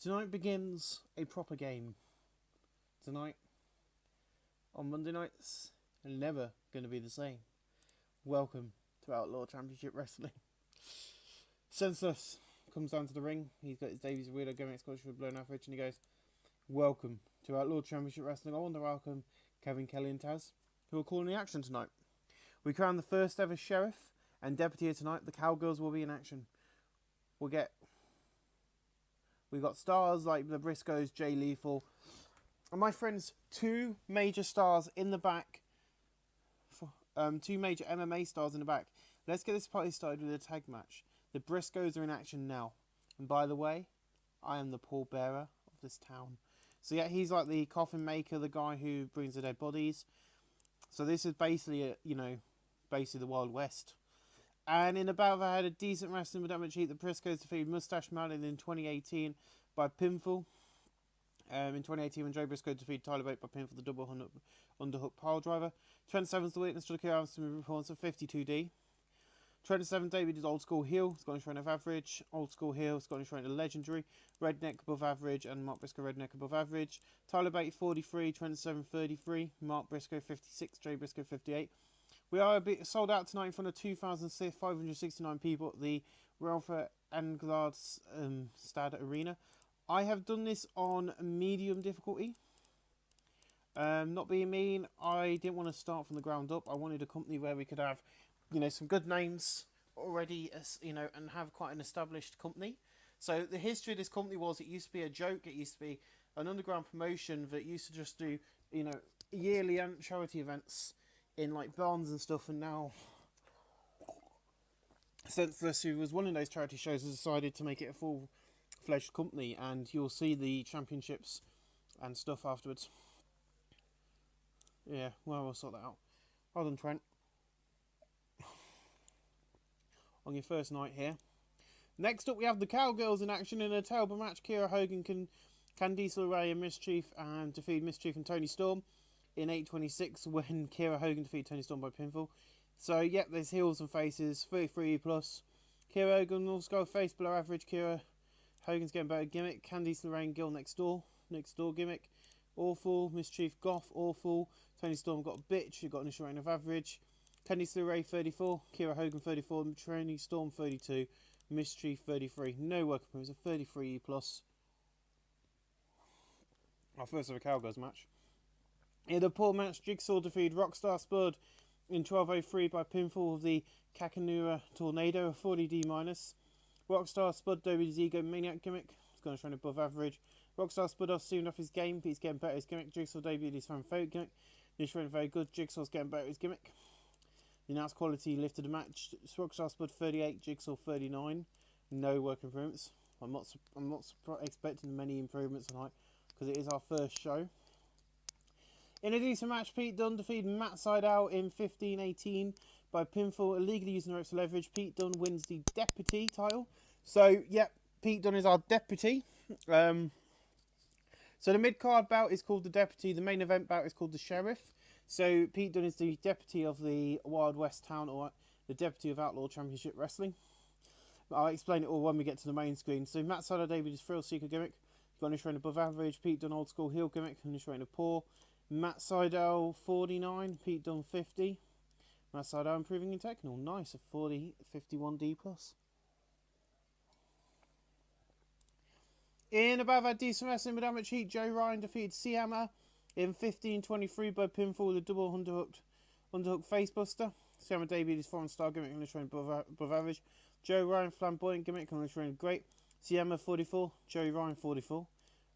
Tonight begins a proper game. Tonight, on Monday nights, never going to be the same. Welcome to Outlaw Championship Wrestling. Senseless comes down to the ring. He's got his Davies weirdo going Scottish with blown average, and he goes, "Welcome to Outlaw Championship Wrestling. I want to welcome Kevin, Kelly and Taz, who are calling the action tonight. We crown the first ever sheriff and deputy here tonight. The Cowgirls will be in action. We've got stars like the Briscoes, Jay Lethal, and my friends, two major stars in the back. Two major MMA stars in the back. Let's get this party started with a tag match. The Briscoes are in action now. And by the way, I am the pallbearer of this town. So yeah, he's like the coffin maker, the guy who brings the dead bodies. So this is basically, basically the Wild West. And in the battle, I had a decent wrestling with damage heat. The Briscoes defeated Mustache Mountain in 2018 by pinfall. In 2018, when Joe Briscoe defeated Tyler Bate by pinfall, the double underhook pile driver. 27's the witness to the Armstrong performance of 52D. 27 David is old school heel, Scottish Reign of average. Old school heel, Scottish Reign of legendary. Redneck above average, and Mark Briscoe redneck above average. Tyler Bate 43, 27 33. Mark Briscoe 56, Joe Briscoe 58. We are a bit sold out tonight in front of 2,569 people at the ROF Stad Arena. I have done this on medium difficulty. Not being mean, I didn't want to start from the ground up. I wanted a company where we could have, some good names already, and have quite an established company. So the history of this company was, it used to be a joke. It used to be an underground promotion that used to just do, yearly charity events in like barns and stuff, and now Senseless, who was one of those charity shows, has decided to make it a full-fledged company, and you'll see the championships and stuff afterwards. Yeah, well, we'll sort that out. Hold on, Trent. On your first night here. Next up, we have the Cowgirls in action in a terrible match. Kira Hogan, Candice LeRae and Mischief, and defeat Mischief and Tony Storm in 8:26 when Kira Hogan defeated Tony Storm by pinfall. So, yep, there's heels and faces, 33 plus. Kira Hogan also got face below average. Kira Hogan's getting better gimmick. Candice LeRae Gill next door gimmick. Awful. Mischief Goth, awful. Tony Storm got a bitch, he got an initial reign of average. Candice LeRae 34, Kira Hogan 34, Tony Storm 32, Mischief 33. No work improvements, a 33 plus. Our first ever Cowgirls match. In the poor match, Jigsaw defeated Rockstar Spud in 12:03 by pinfall of the Kakanura Tornado, a 40D minus. Rockstar Spud debuted his Ego Maniac gimmick. He's going to train above average. Rockstar Spud off soon off his game, but he's getting better at his gimmick. Jigsaw debuted his fan favourite gimmick. He's running very good. Jigsaw's getting better at his gimmick. The announced quality lifted the match. Rockstar Spud 38, Jigsaw 39. No work improvements. I'm not expecting many improvements tonight because it is our first show. In a decent match, Pete Dunne defeated Matt Sydal in 15:18 by pinfall, illegally using the ropes to leverage. Pete Dunne wins the deputy title. So, yep, Pete Dunne is our deputy. So the mid-card bout is called the deputy. The main event bout is called the sheriff. So Pete Dunne is the deputy of the Wild West town, or the deputy of Outlaw Championship Wrestling. I'll explain it all when we get to the main screen. So Matt Sydal debuted his Thrill Seeker gimmick. Got an initial above average. Pete Dunne old school heel gimmick. Initial of poor. Matt Sydal 49. Pete Dunne 50. Matt Sydal improving in technical. Nice. A 51D plus. In about that decent wrestling with damage heat, Joe Ryan defeated Siama in 15:23 by pinfall with a double underhook facebuster. Siama debuted his foreign star gimmick and trained above average. Joe Ryan flamboyant gimmick and trained great. Siama 44, Joe Ryan 44.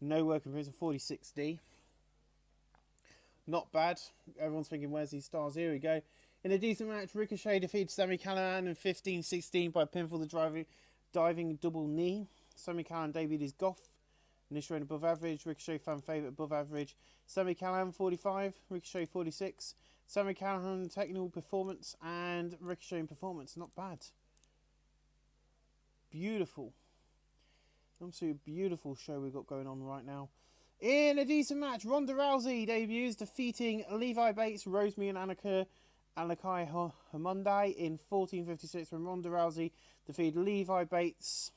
No work improvement, 46D. Not bad. Everyone's thinking, where's these stars? Here we go. In a decent match, Ricochet defeated Sami Callihan in 15:16 by pinfall the diving double knee. Sami Callihan debuted his Goth. Initial above average. Ricochet fan favourite above average. Sami Callihan 45. Ricochet 46. Sami Callihan technical performance and Ricochet in performance. Not bad. Beautiful. Absolutely beautiful show we've got going on right now. In a decent match, Ronda Rousey debuts defeating Levi Bates, Rosemary and Anakai Hamundai in 14:56 when Ronda Rousey defeated Levi Bates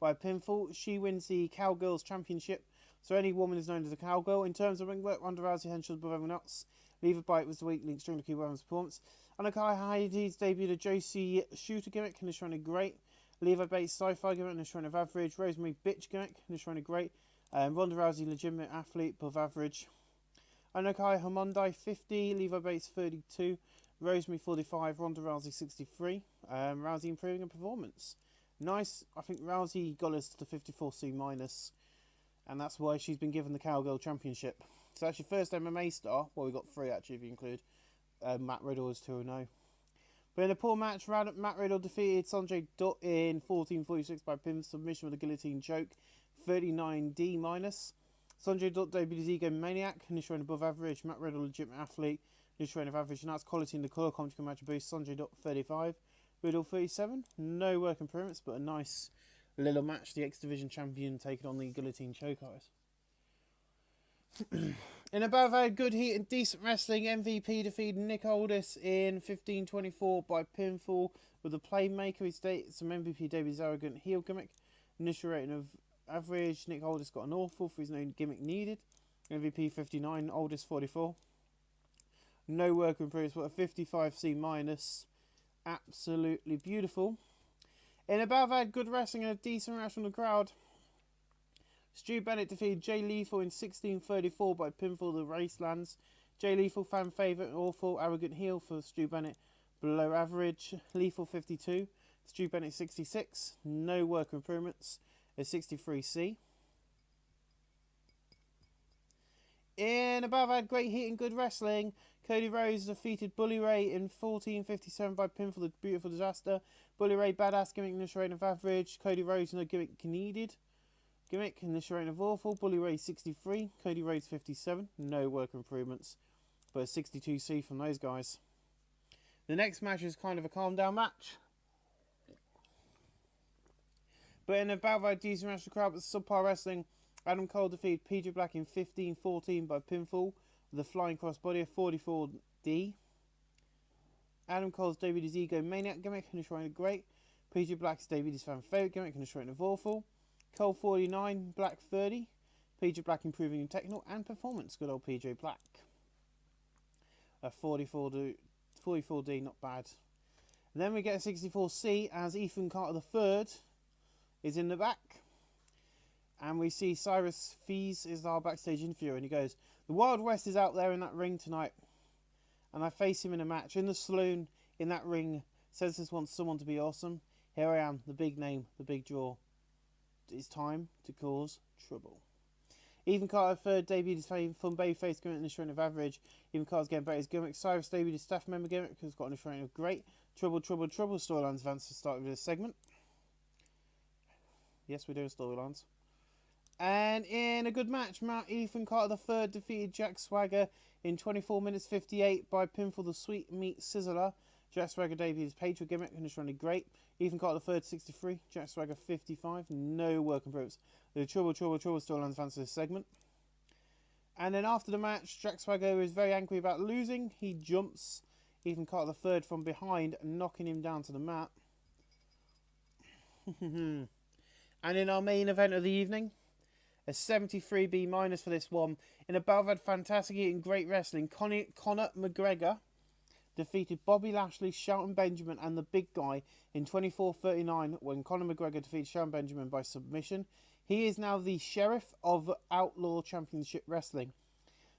by pinfall. She wins the Cowgirls Championship. So any woman is known as a cowgirl. In terms of ring work, Ronda Rousey henshelled above everyone else. Lever Bite was the weak link string to keep women's performance. Anakai Heidi's debuted a Josie Shooter gimmick in the Shrine of Great. Lever Bates Sci-Fi gimmick in the Shrine of Average. Rosemary Bitch gimmick in the Shrine of Great. Ronda Rousey legitimate athlete above average. Anakai Hamondai 50. Lever Bates 32. Rosemary 45. Ronda Rousey 63. Rousey improving her performance. Nice. I think Rousey got us to the 54C minus. And that's why she's been given the Cowgirl Championship. So that's your first MMA star. Well, we got 3 actually if you include Matt Riddle as 2-0. But in a poor match, Matt Riddle defeated Sanjay Dutt in 14:46 by pin submission with a guillotine choke. 39D minus. Sanjay Dutt debuted as Ego Maniac, finished rating above average. Matt Riddle, legitimate athlete, finished rating of average. And that's quality in the colour commentary match boost. Sanjay Dutt 35. Riddle 37. No work improvements, but a nice little match. The X Division champion taking on the guillotine choke eyes. In above a good heat and decent wrestling, MVP defeated Nick Aldis in 15:24 by pinfall with a playmaker. He states some MVP debuts arrogant heel gimmick. Initial rating of average. Nick Aldis got an awful for his own gimmick needed. MVP 59, Aldis 44. No work improvements, but a 55C minus. Absolutely beautiful. In above had good wrestling and a decent reaction from the crowd. Stu Bennett defeated Jay Lethal in 16:34 by pinfall the Racelands. Jay Lethal fan favourite, awful, arrogant heel for Stu Bennett, below average. Lethal 52, Stu Bennett 66, no work improvements, a 63C. In above had great heat and good wrestling. Cody Rhodes defeated Bully Ray in 14:57 by pinfall the Beautiful Disaster. Bully Ray badass gimmick in the rating of average. Cody Rhodes no gimmick needed. Gimmick in this rating of awful. Bully Ray 63. Cody Rhodes 57. No work improvements. But a 62C from those guys. The next match is kind of a calm down match. But in a battle decent match, the crowd was subpar wrestling. Adam Cole defeated PJ Black in 15:14 by pinfall with a flying crossbody of 44D. Adam Cole's debuted his Ego Maniac gimmick in the Shrine of Great. PJ Black's debuted his fan favourite gimmick in the Shrine of Awful. Cole 49, Black 30. PJ Black improving in technical and performance. Good old PJ Black. A 44D, not bad. And then we get a 64C as Ethan Carter III is in the back. And we see Cyrus Fees is our backstage interviewer, and he goes, "The Wild West is out there in that ring tonight, and I face him in a match in the saloon in that ring. Says this wants someone to be awesome. Here I am, the big name, the big draw. It's time to cause trouble." Ethan Carter third debuted his fun babyface gimmick in the Shrine of Average. Ethan Carter's getting better his gimmick. Cyrus debuted his staff member gimmick because he's got a Shrine of Great. Trouble storylines advance to start with this segment. Yes, we're doing storylines. And in a good match, Ethan Carter III defeated Jack Swagger in 24 minutes 58 by pinfall the Sweet Meat Sizzler. Jack Swagger debuted his Patriot gimmick and is running great. Ethan Carter III 63, Jack Swagger 55, no work improvements. The Trouble storylines advance to this segment. And then after the match, Jack Swagger is very angry about losing. He jumps Ethan Carter III from behind, knocking him down to the mat. And in our main event of the evening, a 73B minus for this one. In a battle had fantastic and great wrestling, Conor McGregor defeated Bobby Lashley, Shelton Benjamin and the Big Guy in 24:39 when Conor McGregor defeated Shelton Benjamin by submission. He is now the Sheriff of Outlaw Championship Wrestling.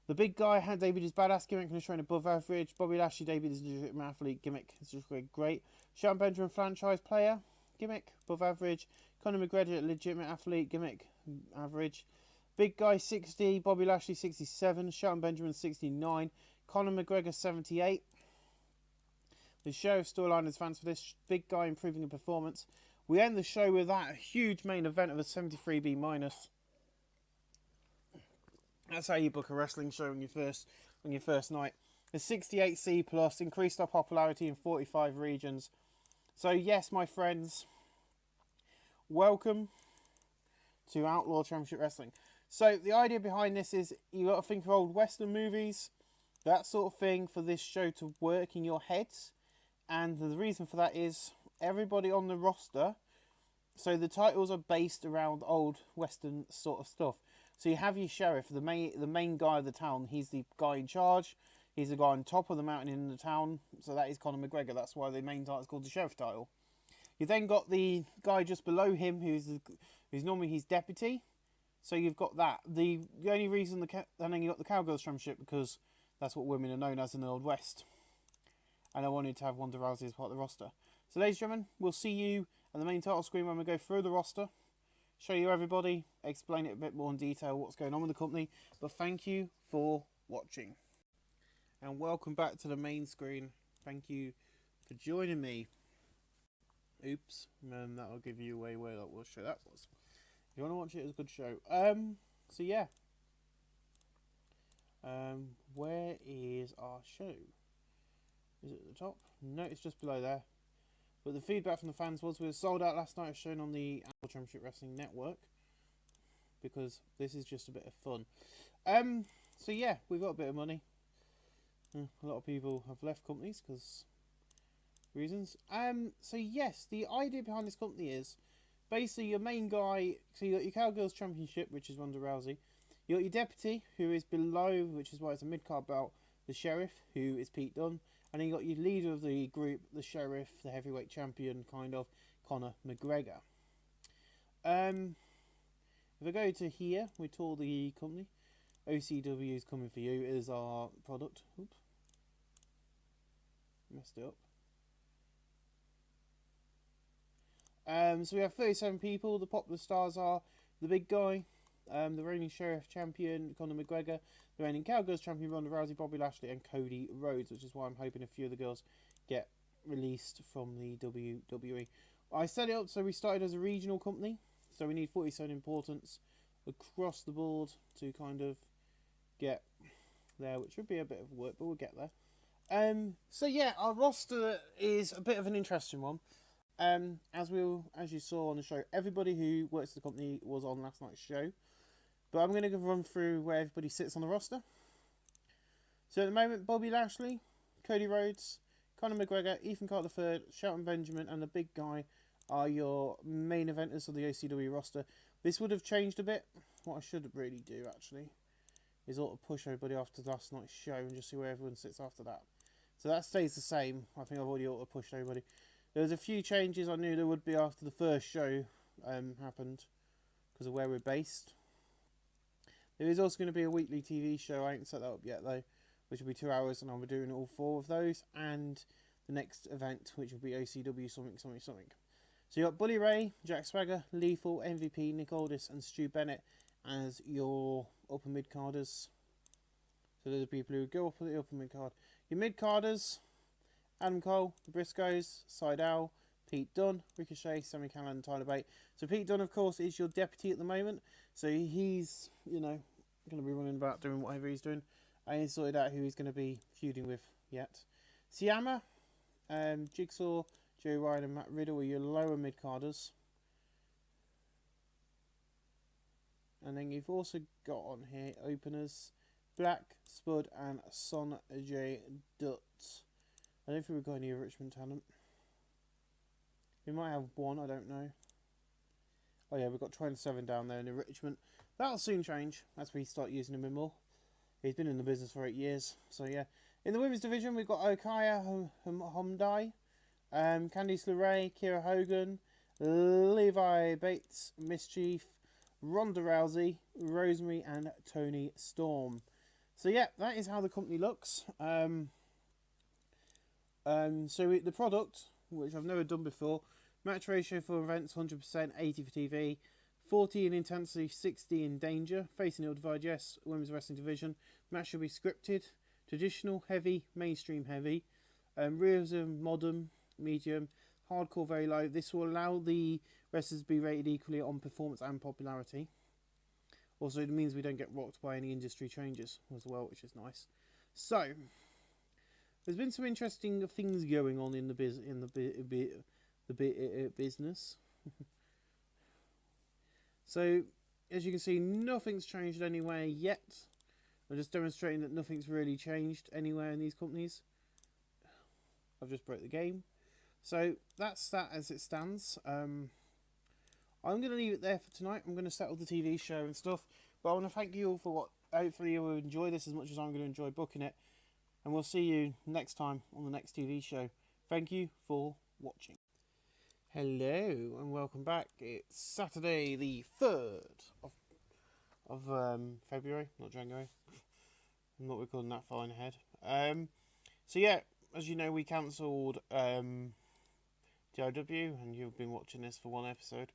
The Big Guy had debuted his badass gimmick and is trained above average. Bobby Lashley debuted his legitimate athlete gimmick. It's just great. Shelton Benjamin franchise player gimmick above average. Conor McGregor legitimate athlete gimmick average. Big Guy 60, Bobby Lashley 67, Shelton Benjamin 69, Conor McGregor 78. The Sheriff storyline is fans for this. Big Guy improving in performance. We end the show with that huge main event of a 73B minus. That's how you book a wrestling show on your first night. The 68C plus increased our popularity in 45 regions. So yes, my friends, welcome to Outlaw Championship Wrestling. So the idea behind this is you got to think of old Western movies, that sort of thing, for this show to work in your heads. And the reason for that is everybody on the roster So the titles are based around old Western sort of stuff. So you have your sheriff, the main guy of the town. He's the guy in charge. He's the guy on top of the mountain in the town. So that is Conor McGregor. That's why the main title is called the sheriff title. You then got the guy just below him, who's normally his deputy. So you've got that. The only reason and then you got the Cowgirls Championship, because that's what women are known as in the Old West. And I wanted to have Ronda Rousey as part of the roster. So ladies and gentlemen, we'll see you on the main title screen when we go through the roster, show you everybody, explain it a bit more in detail what's going on with the company. But thank you for watching. And welcome back to the main screen. Thank you for joining me. Oops, and that'll give you away where that show that was. If you want to watch it, it's a good show. So yeah. Where is our show? Is it at the top? No, it's just below there. But the feedback from the fans was we were sold out last night, as shown on the Outlaw Championship Wrestling Network, because this is just a bit of fun. So yeah, we've got a bit of money. A lot of people have left companies because reasons. So yes, the idea behind this company is basically your main guy. So you got your Cowgirls Championship, which is Ronda Rousey. You got your deputy, who is below, which is why it's a mid-card belt, the sheriff, who is Pete Dunne. And then you got your leader of the group, the sheriff, the heavyweight champion, kind of, Conor McGregor. If I go to here, we tour the company. OCW is coming for you, is our product. Oops. Messed it up. So we have 37 people. The popular stars are the big guy, the reigning sheriff champion, Conor McGregor, the reigning Cowgirls champion, Ronda Rousey, Bobby Lashley, and Cody Rhodes, which is why I'm hoping a few of the girls get released from the WWE. I set it up so we started as a regional company, so we need 47 importance across the board to kind of get there, which would be a bit of work, but we'll get there. So yeah, our roster is a bit of an interesting one. As you saw on the show, everybody who works at the company was on last night's show. But I'm going to run through where everybody sits on the roster. So at the moment, Bobby Lashley, Cody Rhodes, Conor McGregor, Ethan Carter III, Shelton Benjamin, and the big guy are your main eventers of the OCW roster. This would have changed a bit. What I should really do, actually, is auto push everybody after last night's show and just see where everyone sits after that. So that stays the same. I think I've already auto pushed everybody. There's a few changes I knew there would be after the first show happened because of where we're based. There is also going to be a weekly TV show. I ain't set that up yet though, which will be 2 hours, and I'll be doing all 4 of those. And the next event, which will be OCW something. So you got Bully Ray, Jack Swagger, Lethal, MVP, Nick Aldis, and Stu Bennett as your upper mid carders. So those are people who go up at the upper mid card. Your mid carders: Adam Cole, the Briscoes, Sydal, Pete Dunne, Ricochet, Sami Callihan, and Tyler Bate. So Pete Dunne, of course, is your deputy at the moment. So he's, going to be running about doing whatever he's doing. I ain't sorted out who he's going to be feuding with yet. Siama, Jigsaw, Joe Ryan, and Matt Riddle are your lower mid-carders. And then you've also got on here openers: Black, Spud, and Son J. Dutt. I don't think we've got any Richmond talent. We might have one, I don't know. Oh yeah, we've got 27 down there in the Richmond. That'll soon change as we start using him more. He's been in the business for 8 years. So yeah. In the women's division, we've got Okaya Homdai, Candice LeRae, Kira Hogan, Levi Bates, Mischief, Ronda Rousey, Rosemary, and Tony Storm. So yeah, that is how the company looks. So the product, which I've never done before, match ratio for events 100%, 80 for TV, 40 in intensity, 60 in danger, facing ill divide, yes, women's wrestling division. Match should be scripted, traditional, heavy, mainstream heavy, realism, modern, medium, hardcore, very low. This will allow the wrestlers to be rated equally on performance and popularity. Also, it means we don't get rocked by any industry changes as well, which is nice. So, there's been some interesting things going on in the business. So, as you can see, nothing's changed anywhere yet. I'm just demonstrating that nothing's really changed anywhere in these companies. I've just broke the game. So, that's that as it stands. I'm going to leave it there for tonight. I'm going to settle the TV show and stuff. But I want to thank you all for what. Hopefully you will enjoy this as much as I'm going to enjoy booking it. And we'll see you next time on the next TV show. Thank you for watching. Hello and welcome back. It's Saturday the 3rd of February, not January. I'm not recording that far in ahead. So yeah, as you know, we cancelled DIW, and you've been watching this for one episode.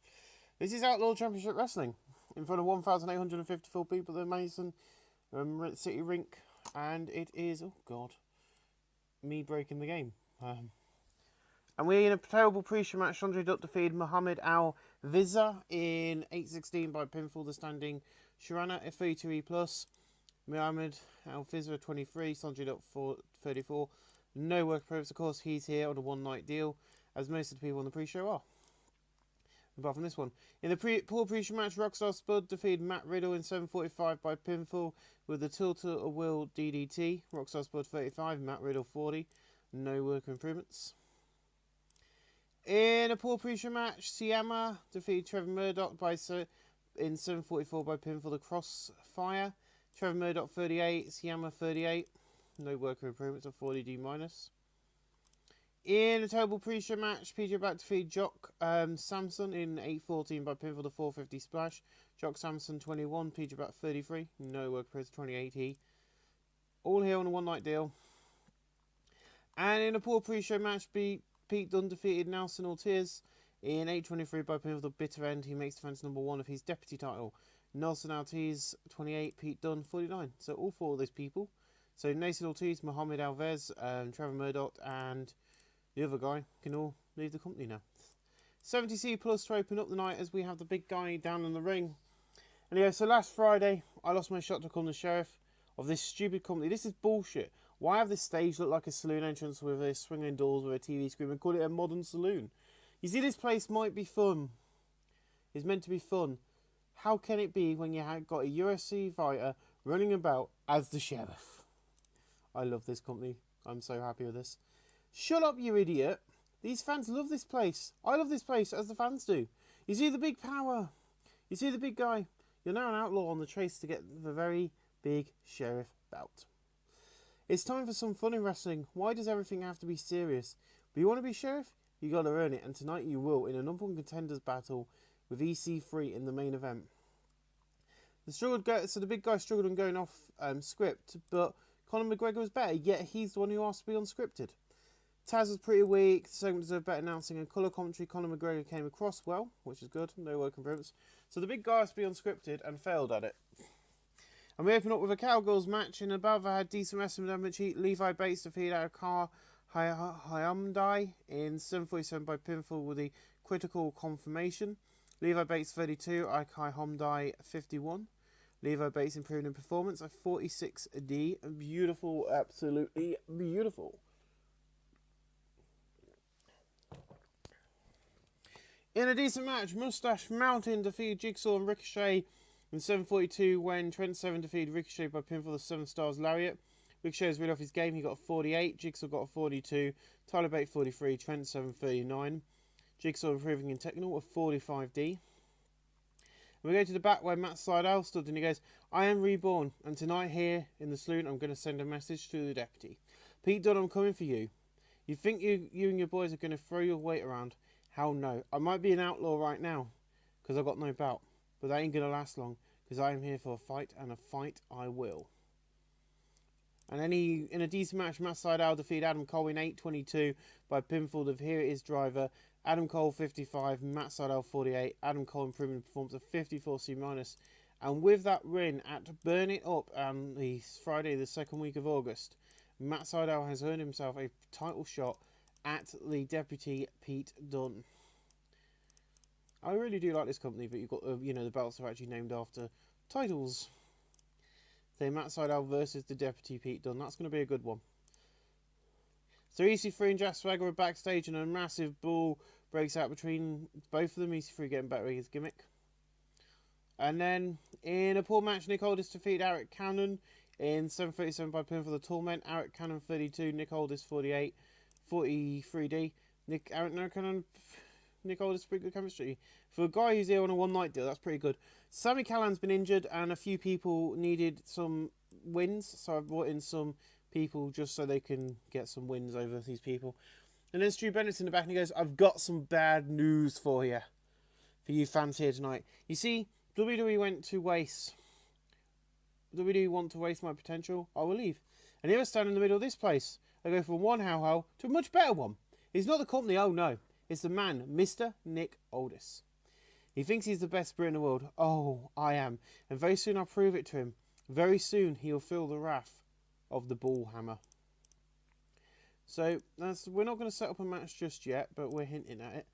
This is Outlaw Championship Wrestling in front of 1,854 people at the Mason City Rink, and it is, oh god, me breaking the game. And we're in a terrible pre-show match. Andre Dutt defeated Muhammad Al-Vizza in 8:16 by pinfall. The standing Sharana at 32E+. Muhammad Al-Vizza 23, Sanjay Dutt 34. No work proved. Of course, he's here on a one-night deal, as most of the people on the pre-show are. Apart from this one. In the poor pre-show match, Rockstar Spud defeated Matt Riddle in 7:45 by pinfall with the Tilt-A-Will DDT. Rockstar Spud 35, Matt Riddle 40. No work improvements. In a poor pre-show match, Siama defeated Trevor Murdoch in 7:44 by pinfall. The Crossfire. Trevor Murdoch 38, Siama 38. No worker improvements of 40D minus. In a terrible pre-show match, PJ Black defeated Jock Samson in 8:14 by pinfall. The 450 splash. Jock Samson 21, PJ Black 33. No worker improvements 28E. All here on a one-night deal. And in a poor pre-show match, Pete Dunne defeated Nelson Ortiz in 8:23 by pinfall. The bitter end. He makes defense number 1 of his deputy title. Nelson Ortiz 28, Pete Dunne 49. So all 4 of these people. So Nelson Ortiz, Muhammad Alves, Trevor Murdoch, and the other guy can all leave the company now. 70C plus to open up the night as we have the big guy down in the ring. Anyway, so last Friday I lost my shot to become the sheriff of this stupid company. This is bullshit. Why have this stage look like a saloon entrance with a swinging doors with a TV screen and call it a modern saloon? You see, this place might be fun. It's meant to be fun. How can it be when you have got a UFC fighter running about as the sheriff? I love this company. I'm so happy with this. Shut up, you idiot. These fans love this place. I love this place as the fans do. You see the big power. You see the big guy. You're now an outlaw on the chase to get the very big sheriff belt. It's time for some fun in wrestling. Why does everything have to be serious? But you want to be sheriff? You got to earn it. And tonight you will in a number one contenders battle with EC3 in the main event. So the big guy struggled on going off script, but Conor McGregor was better, yet he's the one who asked to be unscripted. Taz was pretty weak, the segment deserved better announcing and colour commentary. Conor McGregor came across well, which is good, no work improvements. So the big guy asked to be unscripted and failed at it. And we open up with a Cowgirls match. In above, I had decent wrestling damage. Levi Bates defeated Arakar Hyundai in 7:47 by pinfall with the critical confirmation. Levi Bates 32, Arakar Hyundai 51. Levi Bates improved in performance at 46D. Beautiful, absolutely beautiful. In a decent match, Mustache Mountain defeated Jigsaw and Ricochet in 7:42 when Trent Seven defeated Ricochet by pinfall. The 7 stars lariat. Ricochet was rid off his game. He got a 48. Jigsaw got a 42. Tyler Bate 43. Trent Seven 39. Jigsaw improving in technical of 45D. We go to the back where Matt Sydal stood and he goes, I am reborn, and tonight here in the saloon I'm going to send a message to the deputy. Pete Dunne, I'm coming for you. You think you and your boys are going to throw your weight around? Hell no. I might be an outlaw right now because I've got no belt, but that ain't going to last long because I am here for a fight, and a fight I will. And then in a decent match, Matt Sydal defeated Adam Cole in 8:22 by pinfall of Here It Is driver. Adam Cole 55, Matt Sydal 48. Adam Cole improving performance of 54C-. And with that win at Burn It Up on the Friday, the 2nd week of August, Matt Sydal has earned himself a title shot at the deputy Pete Dunne. I really do like this company, but you've got the belts are actually named after titles. So Matt Sydal versus the deputy Pete Dunne. That's going to be a good one. So EC3 and Jack Swagger are backstage and a massive brawl breaks out between both of them. EC3 getting better with his gimmick. And then in a poor match, Nick Aldis defeated Eric Cannon in 7:37 by pin for the Torment. Eric Cannon 32, Nick Aldis 48, 43D. Eric Cannon Nick Aldis, pretty good chemistry. For a guy who's here on a one-night deal, that's pretty good. Sami Callihan's been injured, and a few people needed some wins, so I've brought in some people just so they can get some wins over these people. And then Stu Bennett's in the back, and he goes, I've got some bad news for you fans here tonight. You see, WWE went to waste. WWE want to waste my potential? I will leave. And here I stand in the middle of this place. I go from one how to a much better one. He's not the company, oh no. It's the man, Mr. Nick Aldis. He thinks he's the best Brit in the world. Oh, I am. And very soon I'll prove it to him. Very soon he'll feel the wrath of the ball hammer. So, we're not going to set up a match just yet, but we're hinting at it.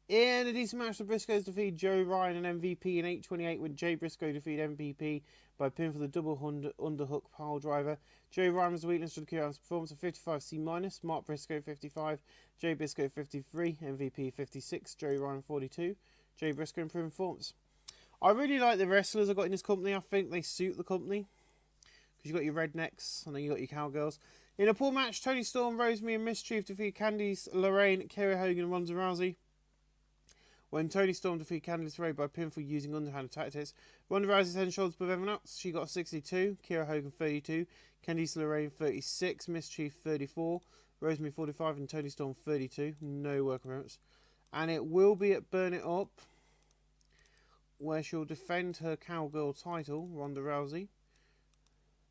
In a decent match, the Briscoes defeat Joe Ryan and MVP in 8:28 when Jay Briscoe defeated MVP by pin for the double underhook pile driver. Joe Ryan was the weakness for the Kieran's performance of 55 C-, Mark Briscoe 55, Jay Briscoe 53, MVP 56, Joe Ryan 42, Jay Briscoe improving performance. I really like the wrestlers I've got in this company. I think they suit the company. Because you've got your rednecks and then you've got your cowgirls. In a poor match, Toni Storm, Rosemary and Mischief defeat Candice LeRae, Kiera Hogan and Ronda Rousey. When Toni Storm defeated Candice LeRae by pinfall using underhand tactics, Ronda Rousey's head and shoulders above everyone else. She got a 62, Kiera Hogan 32, Candice LeRae 36, Mischief 34, Rosemary 45 and Toni Storm 32. No work appearance. And it will be at Burn It Up, where she'll defend her cowgirl title, Ronda Rousey.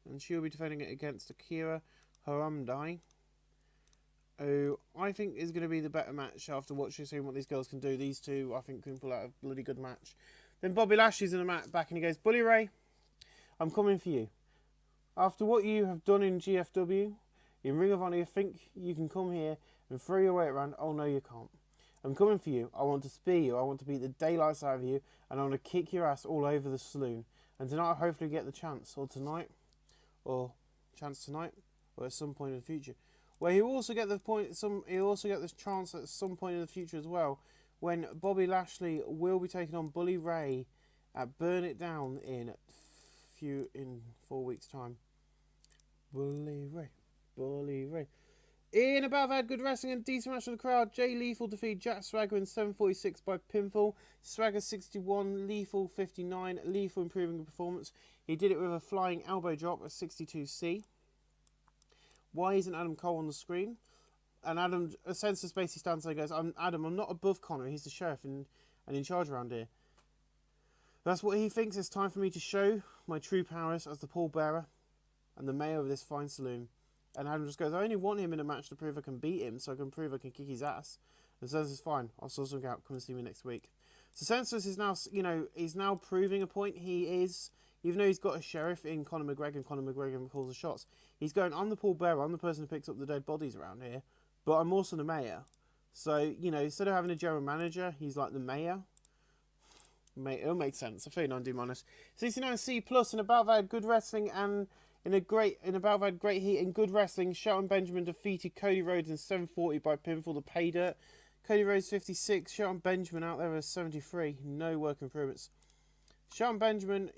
And she'll be defending it against Akira Haramdai, who I think is going to be the better match after seeing what these girls can do. These two, I think, can pull out a bloody good match. Then Bobby Lashley's in the mat back and he goes, Bully Ray, I'm coming for you. After what you have done in GFW, in Ring of Honor, you think you can come here and throw your weight around. Oh, no, you can't. I'm coming for you. I want to spear you. I want to beat the daylights out of you. And I want to kick your ass all over the saloon. And tonight, I'll hopefully get the chance. Or tonight. Or chance tonight. Or at some point in the future. Where he'll also get he'll also get this chance at some point in the future as well, when Bobby Lashley will be taking on Bully Ray at Burn It Down in 4 weeks' time. Bully Ray. In a bout of good wrestling and decent match for the crowd, Jay Lethal defeated Jack Swagger in 7:46 by pinfall. Swagger 61, Lethal 59. Lethal improving the performance. He did it with a flying elbow drop at 62C. Why isn't Adam Cole on the screen? And Adam, a census basically stands there and goes, I'm not above Connor, he's the sheriff and in charge around here. That's what he thinks. It's time for me to show my true powers as the pallbearer and the mayor of this fine saloon. And Adam just goes, I only want him in a match to prove I can beat him, so I can prove I can kick his ass. And Census, fine, I'll sort something out, come and see me next week. So Census is now, he's now proving a point. He is, even though he's got a sheriff in Conor McGregor and Conor McGregor calls the shots, he's going, I'm the pallbearer, I'm the person who picks up the dead bodies around here, but I'm also the mayor. So, instead of having a general manager, he's like the mayor. It'll make sense. I feel I'm doing honest. 69C plus in a bout of good wrestling and in a bout of great heat and good wrestling, Shelton Benjamin defeated Cody Rhodes in 7:40 by pinfall to pay dirt. Cody Rhodes 56, Shelton Benjamin out there as 73. No work improvements. Shelton Benjamin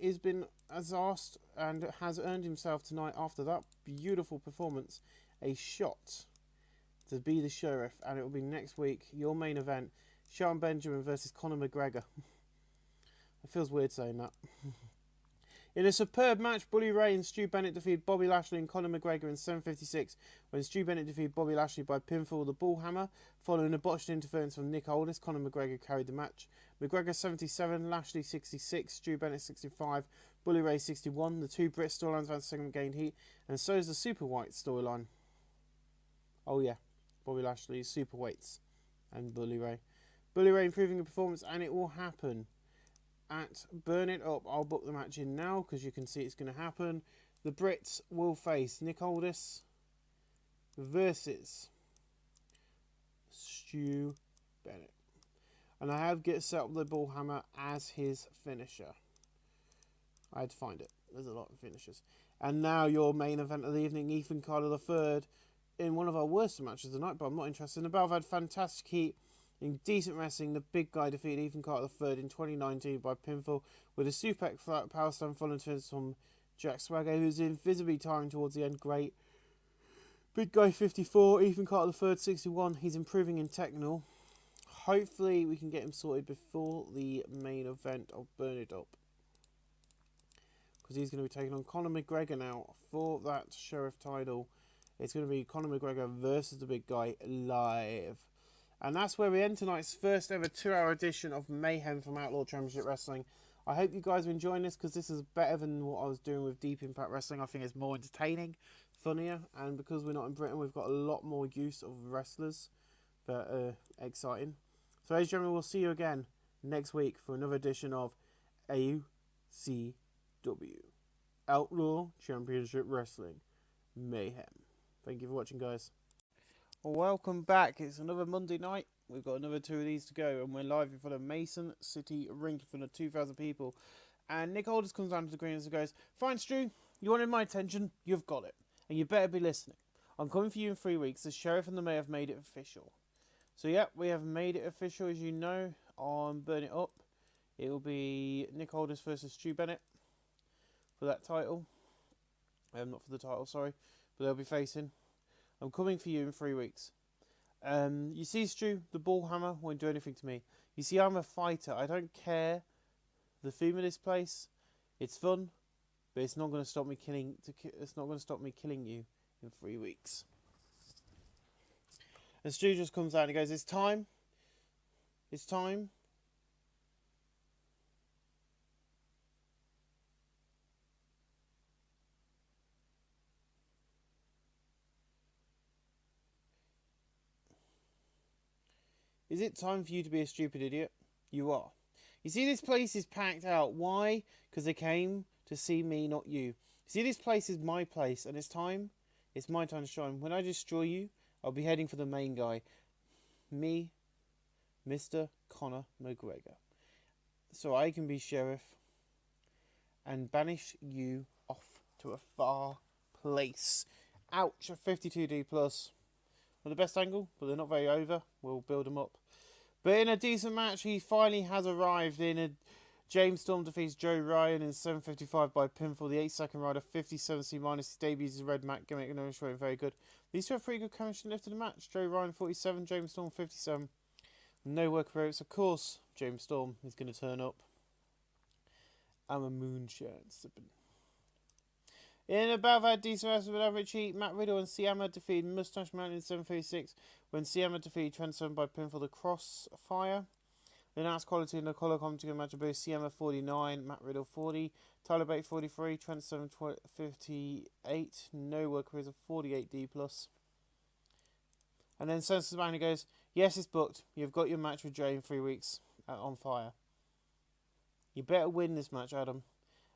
has asked and has earned himself tonight after that beautiful performance a shot to be the sheriff, and it will be next week, your main event, Shelton Benjamin versus Conor McGregor. It feels weird saying that. In a superb match, Bully Ray and Stu Bennett defeated Bobby Lashley and Conor McGregor in 7:56 when Stu Bennett defeated Bobby Lashley by pinfall with the bull hammer. Following a botched interference from Nick Aldis, Conor McGregor carried the match. McGregor 77, Lashley 66, Stu Bennett 65, Bully Ray 61. The two Brit storylines of that segment gained heat, and so is the Super White storyline. Oh yeah, Bobby Lashley, Super Weights, and Bully Ray. Bully Ray improving the performance, and it will happen at Burn It Up. I'll book the match in now because you can see it's going to happen. The Brits will face Nick Aldis versus Stu Bennett. And I have set up the ball hammer as his finisher. I had to find it. There's a lot of finishers. And now your main event of the evening, Ethan Carter III, in one of our worst matches of the night, but I'm not interested. The Belvad fantastic heat. In decent wrestling, the big guy defeated Ethan Carter III in 2019 by pinfall with a suplex power slam following from Jack Swagger, who's invisibly tiring towards the end. Great. Big guy 54, Ethan Carter III 61. He's improving in technical. hopefully we can get him sorted before the main event of Burn It Up. Because he's going to be taking on Conor McGregor now for that Sheriff title. It's going to be Conor McGregor versus the big guy live. And that's where we end tonight's first ever 2-hour edition of Mayhem from Outlaw Championship Wrestling. I hope you guys are enjoying this, because this is better than what I was doing with Deep Impact Wrestling. I think it's more entertaining, funnier, and because we're not in Britain, we've got a lot more use of wrestlers that are exciting. So ladies and gentlemen, we'll see you again next week for another edition of OCW Outlaw Championship Wrestling Mayhem. Thank you for watching, guys. Welcome back. It's another Monday night. We've got another 2 of these to go, and we're live in front of Mason City Rink in front of 2,000 people. And Nick Aldis comes down to the green and goes, "Fine, Stu, you wanted my attention, you've got it, and you better be listening. I'm coming for you in 3 weeks. The Sheriff and the Mayor have made it official." So yeah, we have made it official, as you know, on Burn It Up. It will be Nick Aldis versus Stu Bennett for that title. Not for the title, sorry, but they'll be facing. I'm coming for you in 3 weeks. You see, Stu, the ball hammer won't do anything to me. You see, I'm a fighter. I don't care the theme of this place. It's fun, but it's not going to stop me killing. It's not going to stop me killing you in 3 weeks. And Stu just comes out and he goes, "It's time. It's time." Is it time for you to be a stupid idiot? You are. You see, this place is packed out. Why? Because they came to see me, not you. See, this place is my place, and it's time. It's my time to shine. When I destroy you, I'll be heading for the main guy. Me, Mr. Conor McGregor. So I can be sheriff and banish you off to a far place. Ouch, a 52D plus. Not the best angle, but they're not very over. We'll build them up. But in a decent match, he finally has arrived. James Storm defeats Joe Ryan in 7:55 by pinfall. The 8-second rider, 57C minus. He debuts his red mat gimmick and showing very good. These two have pretty good chemistry left in the match. Joe Ryan 47, James Storm 57. No workarounds. Of course, James Storm is going to turn up. I'm a moonshine sipping. In above that decent wrestling with Richie, Matt Riddle and Siama defeated Mustache Mountain in 7:36 when Siama defeated Trent 7 by pinfall. The Crossfire. The announced quality in the color commentary match of both Siama 49, Matt Riddle 40, Tyler Bate 43, Trent 7 58, no workarounds of 48D plus. And then Census Man goes, "Yes, it's booked. You've got your match with Jay in 3 weeks on Fire. You better win this match, Adam."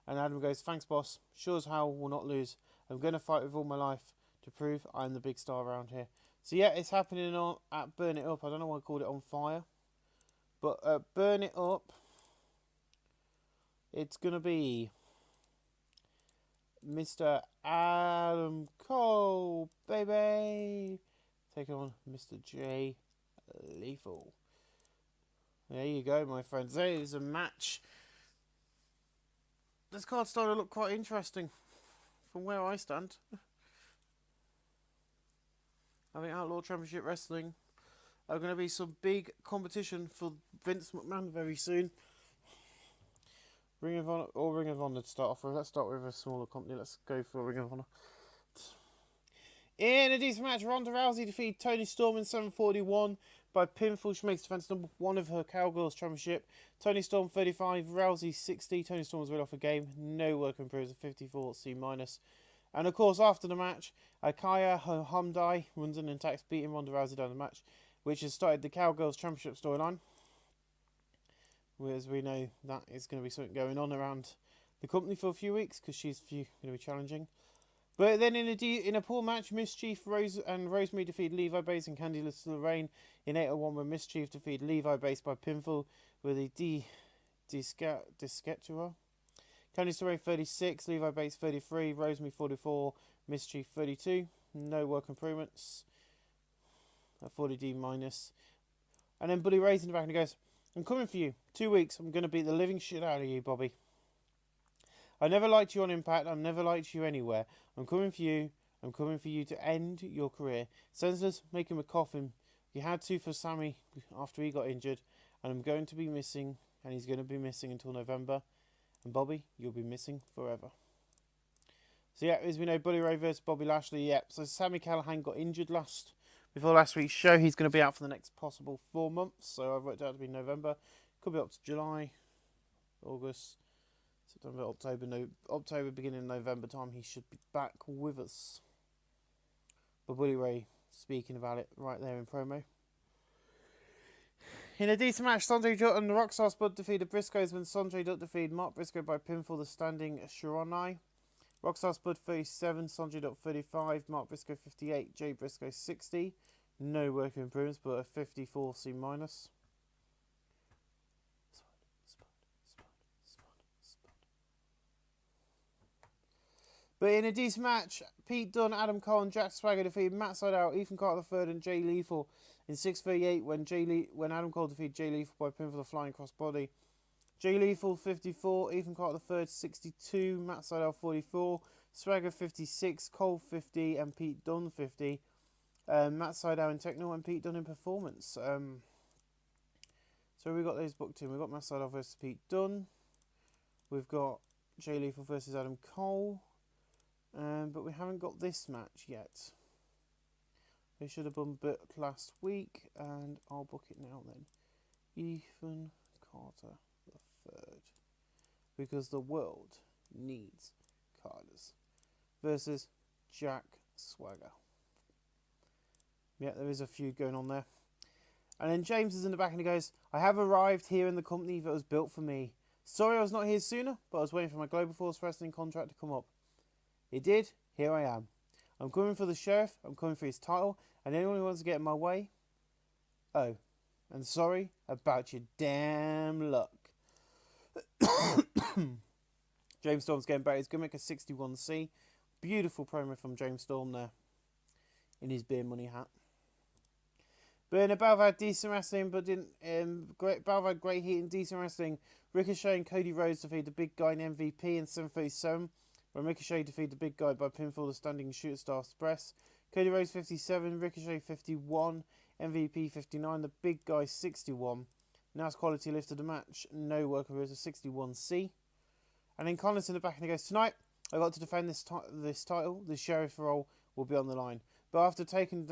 And Adam goes, "Thanks, boss. Sure as hell will not lose. I'm going to fight with all my life to prove I'm the big star around here." So yeah, it's happening at Burn It Up. I don't know why I called it On Fire. But Burn It Up, it's going to be Mr. Adam Cole, baby, taking on Mr. Jay Lethal. There you go, my friends. There is a match. This card's starting to look quite interesting from where I stand. I think Outlaw Championship Wrestling are going to be some big competition for Vince McMahon very soon. Ring of Honor to start off with. Let's start with a smaller company. Let's go for Ring of Honor. In a decent match, Ronda Rousey defeated Toni Storm in 7:41 by pinfall. She makes defense number 1 of her Cowgirls Championship. Toni Storm 35, Rousey 60. Toni Storm was rid off a game. No work improves, a 54 C minus. And of course, after the match, Akaya Hamdai runs in and attacks, beating Ronda Rousey down the match, which has started the Cowgirls Championship storyline. As we know, that is going to be something going on around the company for a few weeks because she's going to be challenging. But then in a poor match, Mischief and Rosemary defeated Levi Bates and Candice Lorraine in 8:01 when Mischief defeated Levi Bates by pinfall with a Disquetua. Candice Lorraine 36, Levi Bates 33, Rosemary 44, Mischief 32. No work improvements. A 40D minus. And then Buddy Ray's in the back and he goes, "I'm coming for you. 2 weeks. I'm going to beat the living shit out of you, Bobby. I never liked you on Impact. I've never liked you anywhere. I'm coming for you. I'm coming for you to end your career. Senseless, make him a coffin. He had to for Sammy after he got injured, and I'm going to be missing, and he's going to be missing until November. And Bobby, you'll be missing forever. So yeah, as we know, Bully Ray versus Bobby Lashley. Yep. So Sammy Callahan got injured before last week's show. He's going to be out for the next possible 4 months. So I've worked out to be November. Could be up to July, August, September, October, beginning of November time. He should be back with us. But Bully Ray speaking about it right there in promo. In a decent match, Sanjay Dutt and Rockstar Spud defeated Briscoes when Sanjay Dutt defeated Mark Briscoe by pinfall. The standing Shiranai. Rockstar Spud 37, Sanjay Dutt 35, Mark Briscoe 58, Jay Briscoe 60. No work improvements, but a 54 C minus. But in a decent match, Pete Dunne, Adam Cole and Jack Swagger defeated Matt Sydal, Ethan Carter III and Jay Lethal in 6:38 when Adam Cole defeated Jay Lethal by pinfall the flying crossbody. Jay Lethal 54, Ethan Carter III 62, Matt Sydal 44, Swagger 56, Cole 50 and Pete Dunne 50. Matt Sydal in technical and Pete Dunne in performance. So we've got those booked in. We've got Matt Sydal versus Pete Dunne. We've got Jay Lethal versus Adam Cole. But we haven't got this match yet. They should have been booked last week, and I'll book it now then. Ethan Carter III, because the world needs Carters, versus Jack Swagger. Yeah, there is a feud going on there. And then James is in the back and he goes, I have arrived here in the company that was built for me. Sorry I was not here sooner, but I was waiting for my Global Force Wrestling contract to come up. It did. Here I am. I'm coming for the sheriff. I'm coming for his title. And anyone who wants to get in my way. Oh, and sorry about your damn luck. James Storm's getting back his gimmick, a 61C. Beautiful promo from James Storm there. In his beer money hat. But in a battle had decent wrestling, but didn't battle had great heat and decent wrestling. Ricochet and Cody Rhodes defeated the big guy in MVP in 7:37. When Ricochet defeated the big guy by pinfall, the standing Shooter Star Express. Cody Rhodes 57, Ricochet 51, MVP 59, the big guy 61. Now's quality lifted the match. No worker was a 61C. And then Connor's in the back and he goes, tonight I got to defend this title. The sheriff role will be on the line. But after taking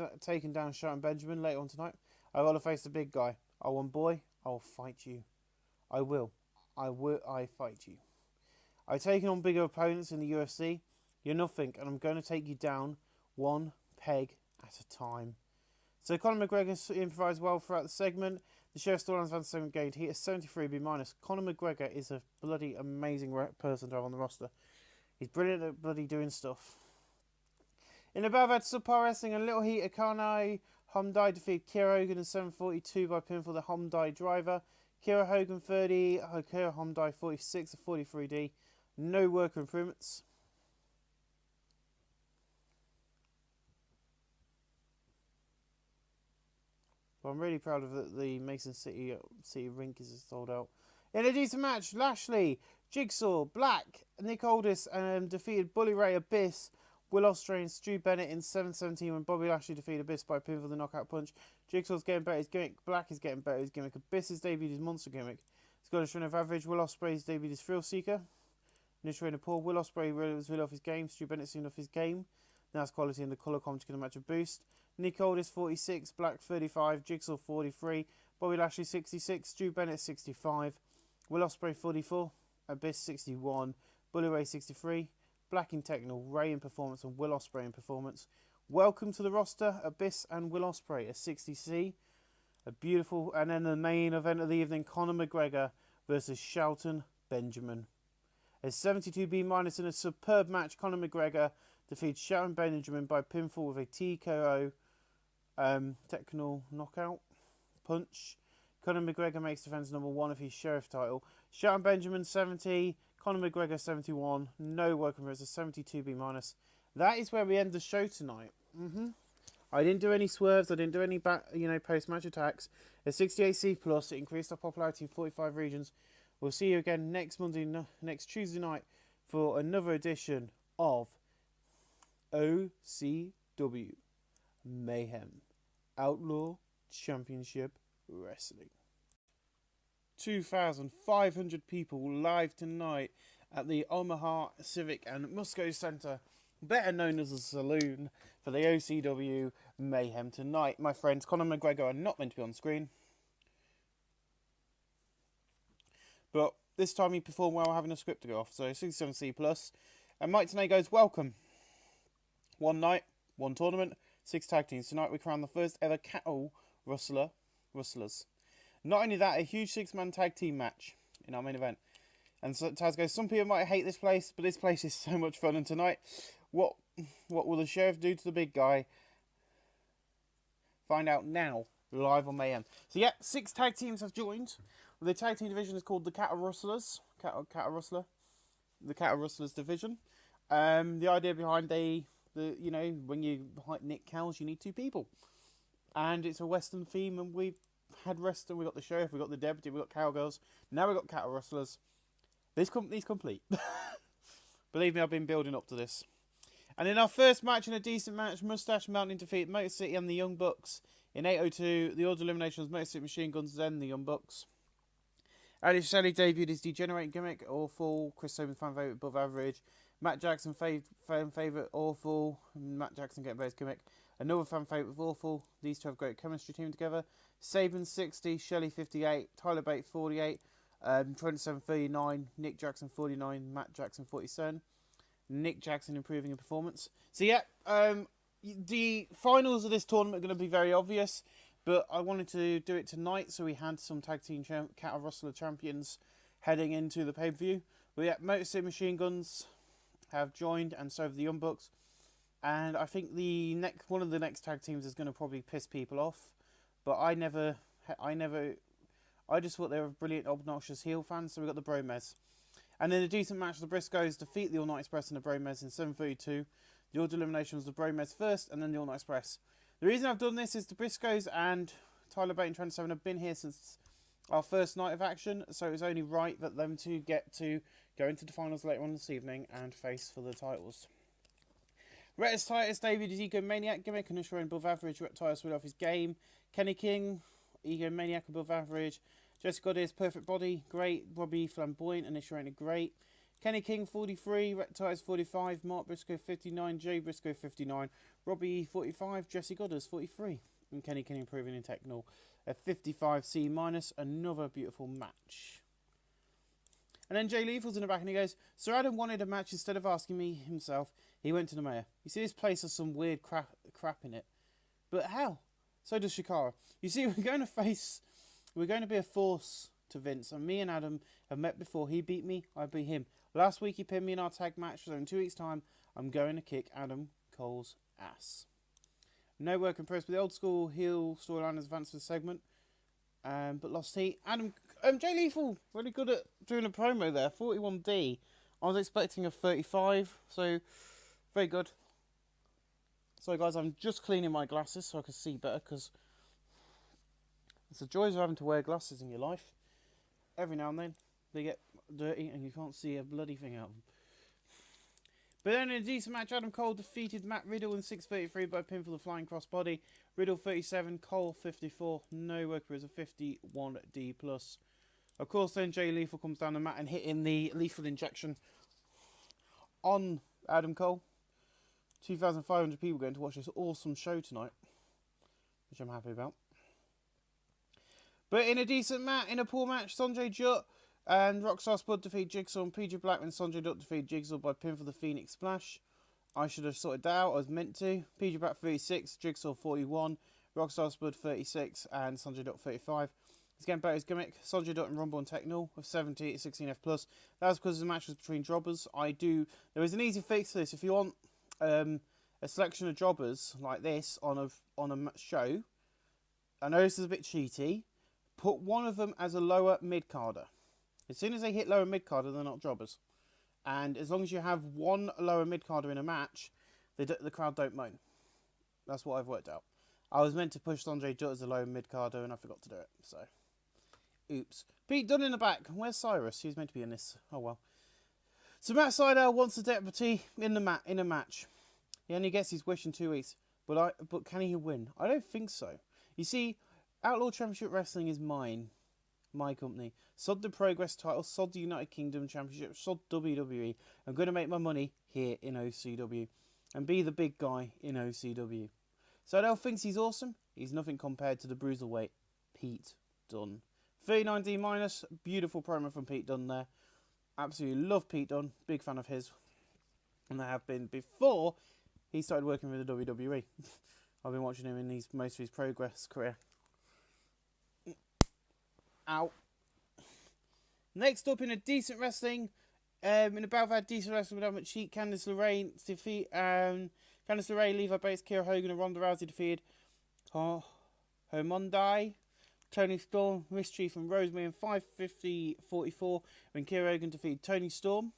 down Sharon Benjamin later on tonight, I got to face the big guy. I want boy, I'll fight you. I will. I fight you. I've taken on bigger opponents in the UFC. You're nothing, and I'm going to take you down one peg at a time. So Conor McGregor improvised well throughout the segment. The Sheriff Storylines Van segment gained heat, a 73B-. Conor McGregor is a bloody amazing person to have on the roster. He's brilliant at bloody doing stuff. In the battle at Subpar Wrestling and Little Heat, Akane Homdai defeated Kira Hogan in 7:42 by pinfall the Homdai driver. Kira Hogan 30, Kira Homdai 46, a 43D. No worker improvements. But I'm really proud of the Mason City rink is sold out. In a decent match, Lashley, Jigsaw, Black, Nick Aldis defeated Bully Ray, Abyss, Will Ospreay and Stu Bennett in 7:17 when Bobby Lashley defeated Abyss by pinfall the knockout punch. Jigsaw's getting better his gimmick. Black is getting better his gimmick. Abyss has debuted his monster gimmick. He's got a string of average. Will Ospreay's debuted his Thrill Seeker. Initial in Paul. Will Ospreay was really off his game. Stu Bennett soon off his game. Now it's quality in the colour commentary going to match a boost. Nick Aldis 46, Black 35, Jigsaw 43, Bobby Lashley 66, Stu Bennett 65, Will Ospreay 44, Abyss 61, Bully Ray 63, Black in technical, Ray in performance and Will Ospreay in performance. Welcome to the roster, Abyss and Will Ospreay, a 60C. A beautiful, and then the main event of the evening, Conor McGregor versus Shelton Benjamin. A 72B- in a superb match, Conor McGregor defeats Shelton Benjamin by pinfall with a TKO technical knockout punch. Conor McGregor makes defense number 1 of his sheriff title. Shelton Benjamin 70, Conor McGregor 71. No working for us, a 72B-. That is where we end the show tonight. I didn't do any swerves. I didn't do any post-match attacks. A 68C+. It increased our popularity in 45 regions. We'll see you again next Tuesday night for another edition of OCW Mayhem Outlaw Championship Wrestling. 2,500 people live tonight at the Omaha Civic and Musco Centre, better known as a saloon, for the OCW Mayhem tonight. My friends Conor McGregor are not meant to be on screen, but this time he performed well having a script to go off, so 67C+. And Mike Tenay goes, welcome. One night, one tournament, 6 tag teams. Tonight we crown the first ever cattle rustlers. Not only that, a huge 6-man tag team match in our main event. And so Taz goes, some people might hate this place, but this place is so much fun. And tonight, what will the sheriff do to the big guy? Find out now, live on Mayhem. So yeah, 6 tag teams have joined. The tag team division is called the Cattle Rustlers. The Cattle Rustlers division. The idea behind when you nick cows, you need 2 people. And it's a Western theme, and we've had Western, we've got the sheriff, we've got the deputy, we've got cowgirls. Now we've got Cattle Rustlers. This company's complete. Believe me, I've been building up to this. And in our first match, in a decent match, Mustache Mountain defeated Motor City and the Young Bucks. In 8:02, the order elimination was Motor City Machine Guns, then the Young Bucks. Ali Shelley debuted his degenerate gimmick, awful. Chris Sabin's fan favourite, above average. Matt Jackson, fan favourite, awful. Matt Jackson getting his gimmick. Another fan favourite, awful. These 2 have great chemistry team together. Sabin 60, Shelley 58, Tyler Bate 48, 27-39, Nick Jackson 49, Matt Jackson 47. Nick Jackson improving in performance. So yeah, the finals of this tournament are going to be very obvious, but I wanted to do it tonight, so we had some tag team Cattle Rustler champions heading into the pay-per-view. But yeah, Motor City Machine Guns have joined, and so have the Young Bucks. And I think one of the next tag teams is going to probably piss people off, but I just thought they were brilliant, obnoxious heel fans, so we got the Bromez. And in a decent match, the Briscoes defeat the All Night Express and the Bromez in 7:32. The order elimination was the Bromez first, and then the All Night Express. The reason I've done this is the Briscoes and Tyler Bate and Trent 7 have been here since our first night of action, so it was only right that them 2 get to go into the finals later on this evening and face for the titles. Retus Titus debuted his Egomaniac gimmick and Usher above average. Retus Titus went off his game. Kenny King, Egomaniac above average. Jesse Goddard's perfect body, great. Robbie Flamboyant and Usher great. Kenny King 43, Retus Titus 45, Mark Briscoe 59, Jay Briscoe 59, Robbie 45, Jesse Goddard's 43. And Kenny King improving in technical. A 55C-, another beautiful match. And then Jay Lethal's in the back and he goes, Sir Adam wanted a match instead of asking me himself. He went to the mayor. You see, this place has some weird crap in it. But how? So does Shikara. You see, we're going to be a force to Vince. And me and Adam have met before. He beat me, I beat him. Last week he pinned me in our tag match. So in 2 weeks' time, I'm going to kick Adam Cole's ass. No work impressed with the old school heel storyline as advanced for the segment. But lost heat. Jay Lethal, really good at doing a promo there. 41D. I was expecting a 35, so very good. Sorry guys, I'm just cleaning my glasses so I can see better, because it's the joys of having to wear glasses in your life. Every now and then they get dirty and you can't see a bloody thing out of them. But then in a decent match, Adam Cole defeated Matt Riddle in 6:33 by pinfall the flying crossbody. Riddle 37, Cole 54, no worker is a 51D+. Of course, then Jay Lethal comes down the mat and hitting the lethal injection on Adam Cole. 2,500 people going to watch this awesome show tonight, which I'm happy about. But in a decent match, in a poor match, Sanjay Dutt and Rockstar Spud defeat Jigsaw and PJ Black when Sanjay Dutt defeated Jigsaw by pinfall the Phoenix Splash. I should have sorted that out, I was meant to. PJ Black 36, Jigsaw 41, Rockstar Spud 36, and Sanjay Dutt 35. He's getting better his gimmick. Sanjay Dutt and Rumble and Techno with 70 at 16F+. That was because the match was between jobbers. There is an easy fix to this. If you want a selection of jobbers like this on a show, I know this is a bit cheaty, put one of them as a lower mid-carder. As soon as they hit lower mid-carder, they're not jobbers. And as long as you have one lower mid-carder in a match, the crowd don't moan. That's what I've worked out. I was meant to push Sanjay Dutt as a lower mid-carder and I forgot to do it, so oops. Pete Dunne in the back. Where's Cyrus? He's meant to be in this. Oh well. So Matt Sydal wants a deputy in a match. He only gets his wish in 2 weeks. But can he win? I don't think so. You see, Outlaw Championship Wrestling is mine. My company. Sod the Progress title, sod the United Kingdom Championship, sod WWE. I'm going to make my money here in OCW. And be the big guy in OCW. Seidel thinks he's awesome. He's nothing compared to the bruiserweight Pete Dunne. 39D minus. Beautiful promo from Pete Dunne there. Absolutely love Pete Dunne. Big fan of his. And I have been before he started working with the WWE. I've been watching him in most of his Progress career. Ow. Next up in a decent wrestling, in about that decent wrestling without much cheat, Candice LeRae defeat Candice LeRae, Levi Bates, Kira Hogan and Ronda Rousey defeated Hermondai, Tony Storm, Mystery from Rosemary in 5:50:44 when Kira Hogan defeated Tony Storm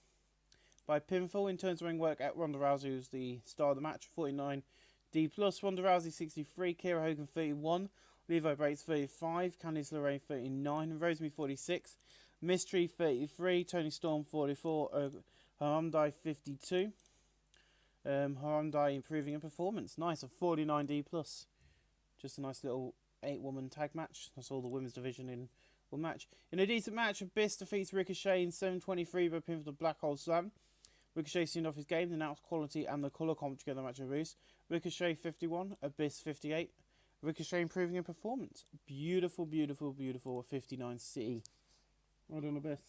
by pinfall. In terms of ring work, at Ronda Rousey, who's the star of the match, 49D+, Ronda Rousey 63, Kira Hogan 31, Levi Bates 35, Candice LeRae 39, Rosemary 46, Mystery 33, Tony Storm 44, Haramdai 52. Haramdai improving in performance. Nice, a 49D+. Just a nice little 8-woman tag match. That's all the women's division in one match. In a decent match, Abyss defeats Ricochet in 7:23 by pin for the Black Hole Slam. Ricochet seemed off his game, the announced quality and the colour comp together match of Abyss. Ricochet 51, Abyss 58. Ricochet improving in performance. Beautiful, beautiful, beautiful 59C. Well done, Abyss.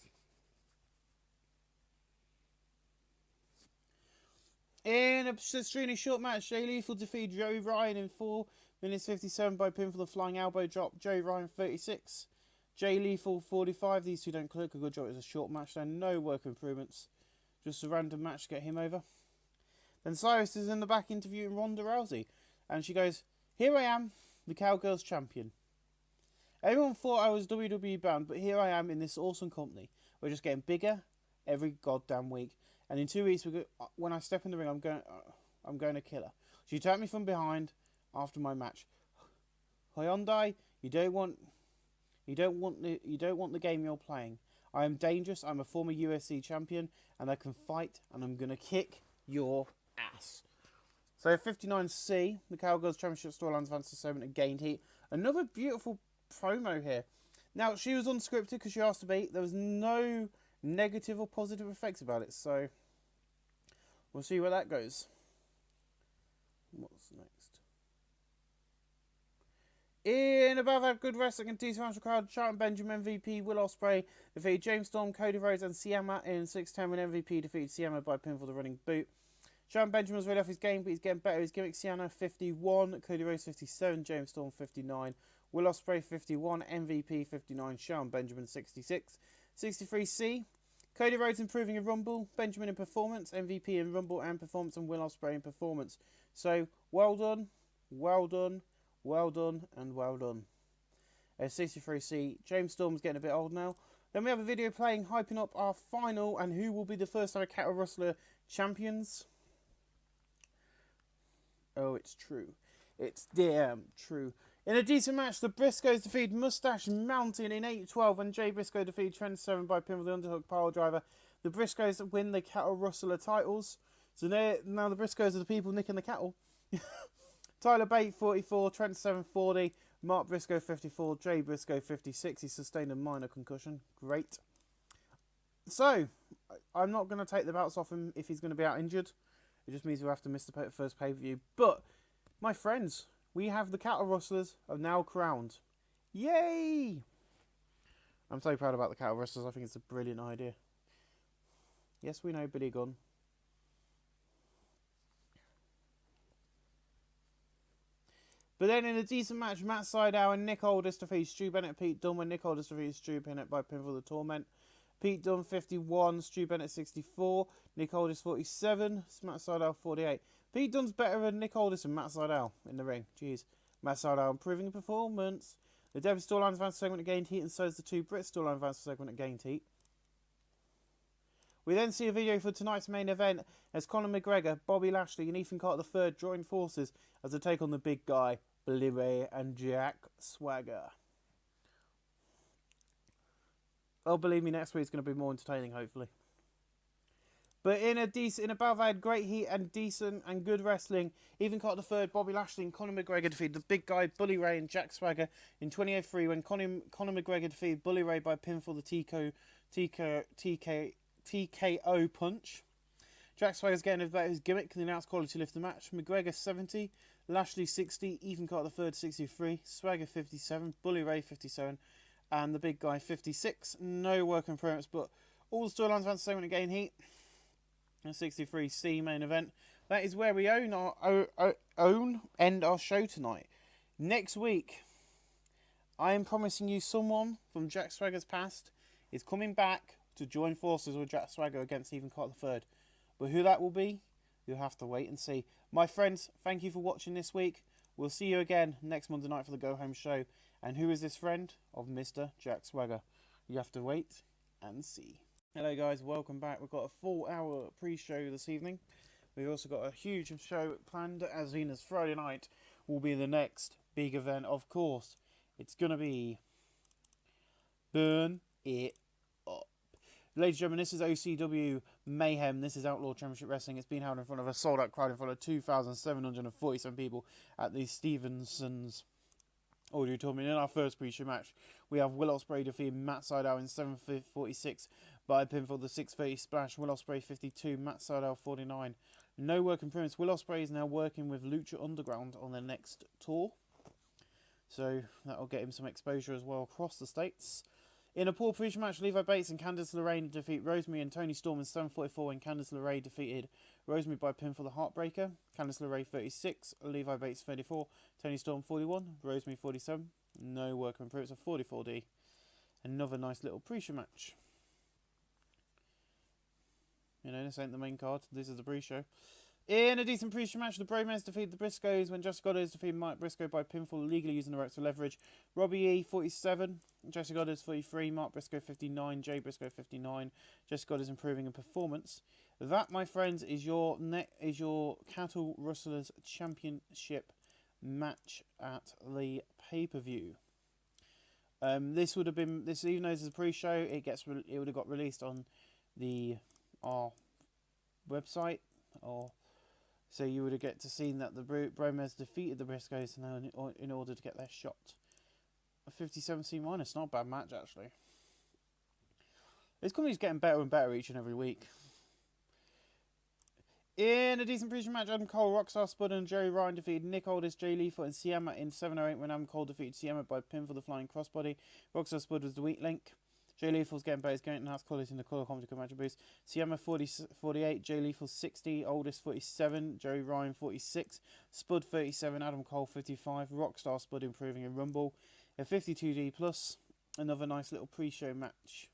In a extremely short match, Jay Lethal defeated Joey Ryan in 4:57 by pin for the flying elbow drop. Joey Ryan 36. Jay Lethal 45. These two don't click. A good job. It was a short match there. No work improvements. Just a random match to get him over. Then Cyrus is in the back interviewing Ronda Rousey. And she goes, "Here I am, the Cowgirls champion. Everyone thought I was WWE bound, but here I am in this awesome company. We're just getting bigger every goddamn week. And in 2 weeks, when I step in the ring, I'm going to kill her." She attacked me from behind after my match. Hyundai, you don't want the game you're playing. I am dangerous. I'm a former UFC champion, and I can fight, and I'm gonna kick your ass. So 59C, the Cowgirls Championship storylines advanced to segment and gained heat. Another beautiful promo here. Now, she was unscripted because she asked to be. There was no negative or positive effects about it, so we'll see where that goes. What's next? In above that good wrestling and decent match crowd, Charlton Benjamin MVP Will Ospreay defeated James Storm, Cody Rhodes and Siama in 6:10 when MVP defeated Siama by pinfall the running boot. Charlton Benjamin was ready off his game, but he's getting better. His gimmick, Siama 51, Cody Rhodes 57, James Storm 59, Will Ospreay 51, MVP 59, Charlton Benjamin 66. 63C, Cody Rhodes improving in Rumble, Benjamin in performance, MVP in Rumble and performance, and Will Ospreay in performance. So, well done, well done, well done, and well done. 63C, James Storm's getting a bit old now. Then we have a video playing, hyping up our final and who will be the first ever Cattle Rustler champions. Oh, it's true. It's damn true. In a decent match, the Briscoes defeated Mustache Mountain in 8:12 and Jay Briscoe defeated Trent Seven by pin with the underhook power driver. The Briscoes win the Cattle Rustler titles. So now the Briscoes are the people nicking the cattle. Tyler Bate 44, Trent Seven 40, Mark Briscoe 54, Jay Briscoe 56. He sustained a minor concussion. Great. So, I'm not going to take the belts off him if he's going to be out injured. It just means we'll have to miss the first pay-per-view. But, my friends, we have the Cattle Rustlers are now crowned. Yay! I'm so proud about the Cattle Rustlers. I think it's a brilliant idea. Yes, we know Billy Gunn. But then in a decent match, Matt Sydal and Nick Aldis defeated Stu Bennett, Pete Dunne, when Nick Aldis defeated Stu Bennett by pinfall the Torment. Pete Dunne 51, Stu Bennett 64, Nick Aldis 47, Matt Sydal 48. Pete Dunne's better than Nick Aldis and Matt Sydal in the ring. Jeez. Matt Sydal improving in performance. The Dev storyline advanced segment that gained heat, and so is the two Brit storyline advanced segment that gained heat. We then see a video for tonight's main event as Conor McGregor, Bobby Lashley and Ethan Carter III join forces as they take on the big guy, Billy Ray and Jack Swagger. Oh, believe me, next week's going to be more entertaining, hopefully. But in a bout that had great heat and decent and good wrestling, even caught the third, Bobby Lashley and Conor McGregor defeated the big guy Bully Ray and Jack Swagger in 2003 when Conor McGregor defeated Bully Ray by pinfall the TKO punch. Jack Swagger's getting about his gimmick and announced quality lift the match. McGregor 70, Lashley 60, even caught the third 63, Swagger 57, Bully Ray 57, and the big guy 56. No work in progress, but all the storylines about the same when it gained heat. 63C main event. That is where we end our show tonight. Next week, I am promising you someone from Jack Swagger's past is coming back to join forces with Jack Swagger against Stephen Carter III. But who that will be, you'll have to wait and see. My friends, thank you for watching this week. We'll see you again next Monday night for the Go Home Show. And who is this friend of Mr. Jack Swagger? You have to wait and see. Hello guys, welcome back. We've got a 4-hour pre-show this evening. We've also got a huge show planned, as Venus Friday night will be the next big event, of course. It's going to be Burn It Up. Ladies and gentlemen, this is OCW Mayhem. This is Outlaw Championship Wrestling. It's been held in front of a sold-out crowd in front of 2,747 people at the Stevenson's Audio Tournament. In our first pre-show match, we have Will Ospreay defeating Matt Sydal in 7:46 by pinfall the 6:30 splash. Will Ospreay 52, Matt Sydal 49. No work improvements. Will Ospreay is now working with Lucha Underground on their next tour, so that'll get him some exposure as well across the states. In a poor pre-show match, Levi Bates and Candice LeRae defeat Rosemary and Toni Storm in 7:44 when Candice LeRae defeated Rosemary by pinfall the Heartbreaker. Candice LeRae 36, Levi Bates 34, Toni Storm 41, Rosemary 47. No work improvements of 44D. Another nice little pre-show match. You know, this ain't the main card. This is the pre-show. In a decent pre-show match, the Bromans defeated the Briscoes when Jesse Goddard defeated Mike Briscoe by pinfall, legally using the ropes for leverage. Robbie E 47, Jesse Goddard 43, Mark Briscoe 59, Jay Briscoe 59. Jesse Goddard is improving in performance. That, my friends, is your Cattle Rustlers Championship match at the pay-per-view. This would have been even though this is a pre-show, it would have got released on our website, or so you would have get to seen that the Bromans defeated the Briscoes in order to get their shot. A 57C minus, not a bad match actually. This company's getting better and better each and every week. In a decent pre-show match, Adam Cole, Rockstar Spud and Jerry Ryan defeated Nick Aldis, Jay Lethal and Siama in 7:08 when Adam Cole defeated Siama by pin for the flying crossbody. Rockstar Spud was the weak link. Jay Lethal's getting better, he's going to have quality in the colour commentary match boost. Siama 48, Jay Lethal 60, Aldis 47, Jerry Ryan 46, Spud 37, Adam Cole 55, Rockstar Spud improving in Rumble. A 52D plus, another nice little pre-show match.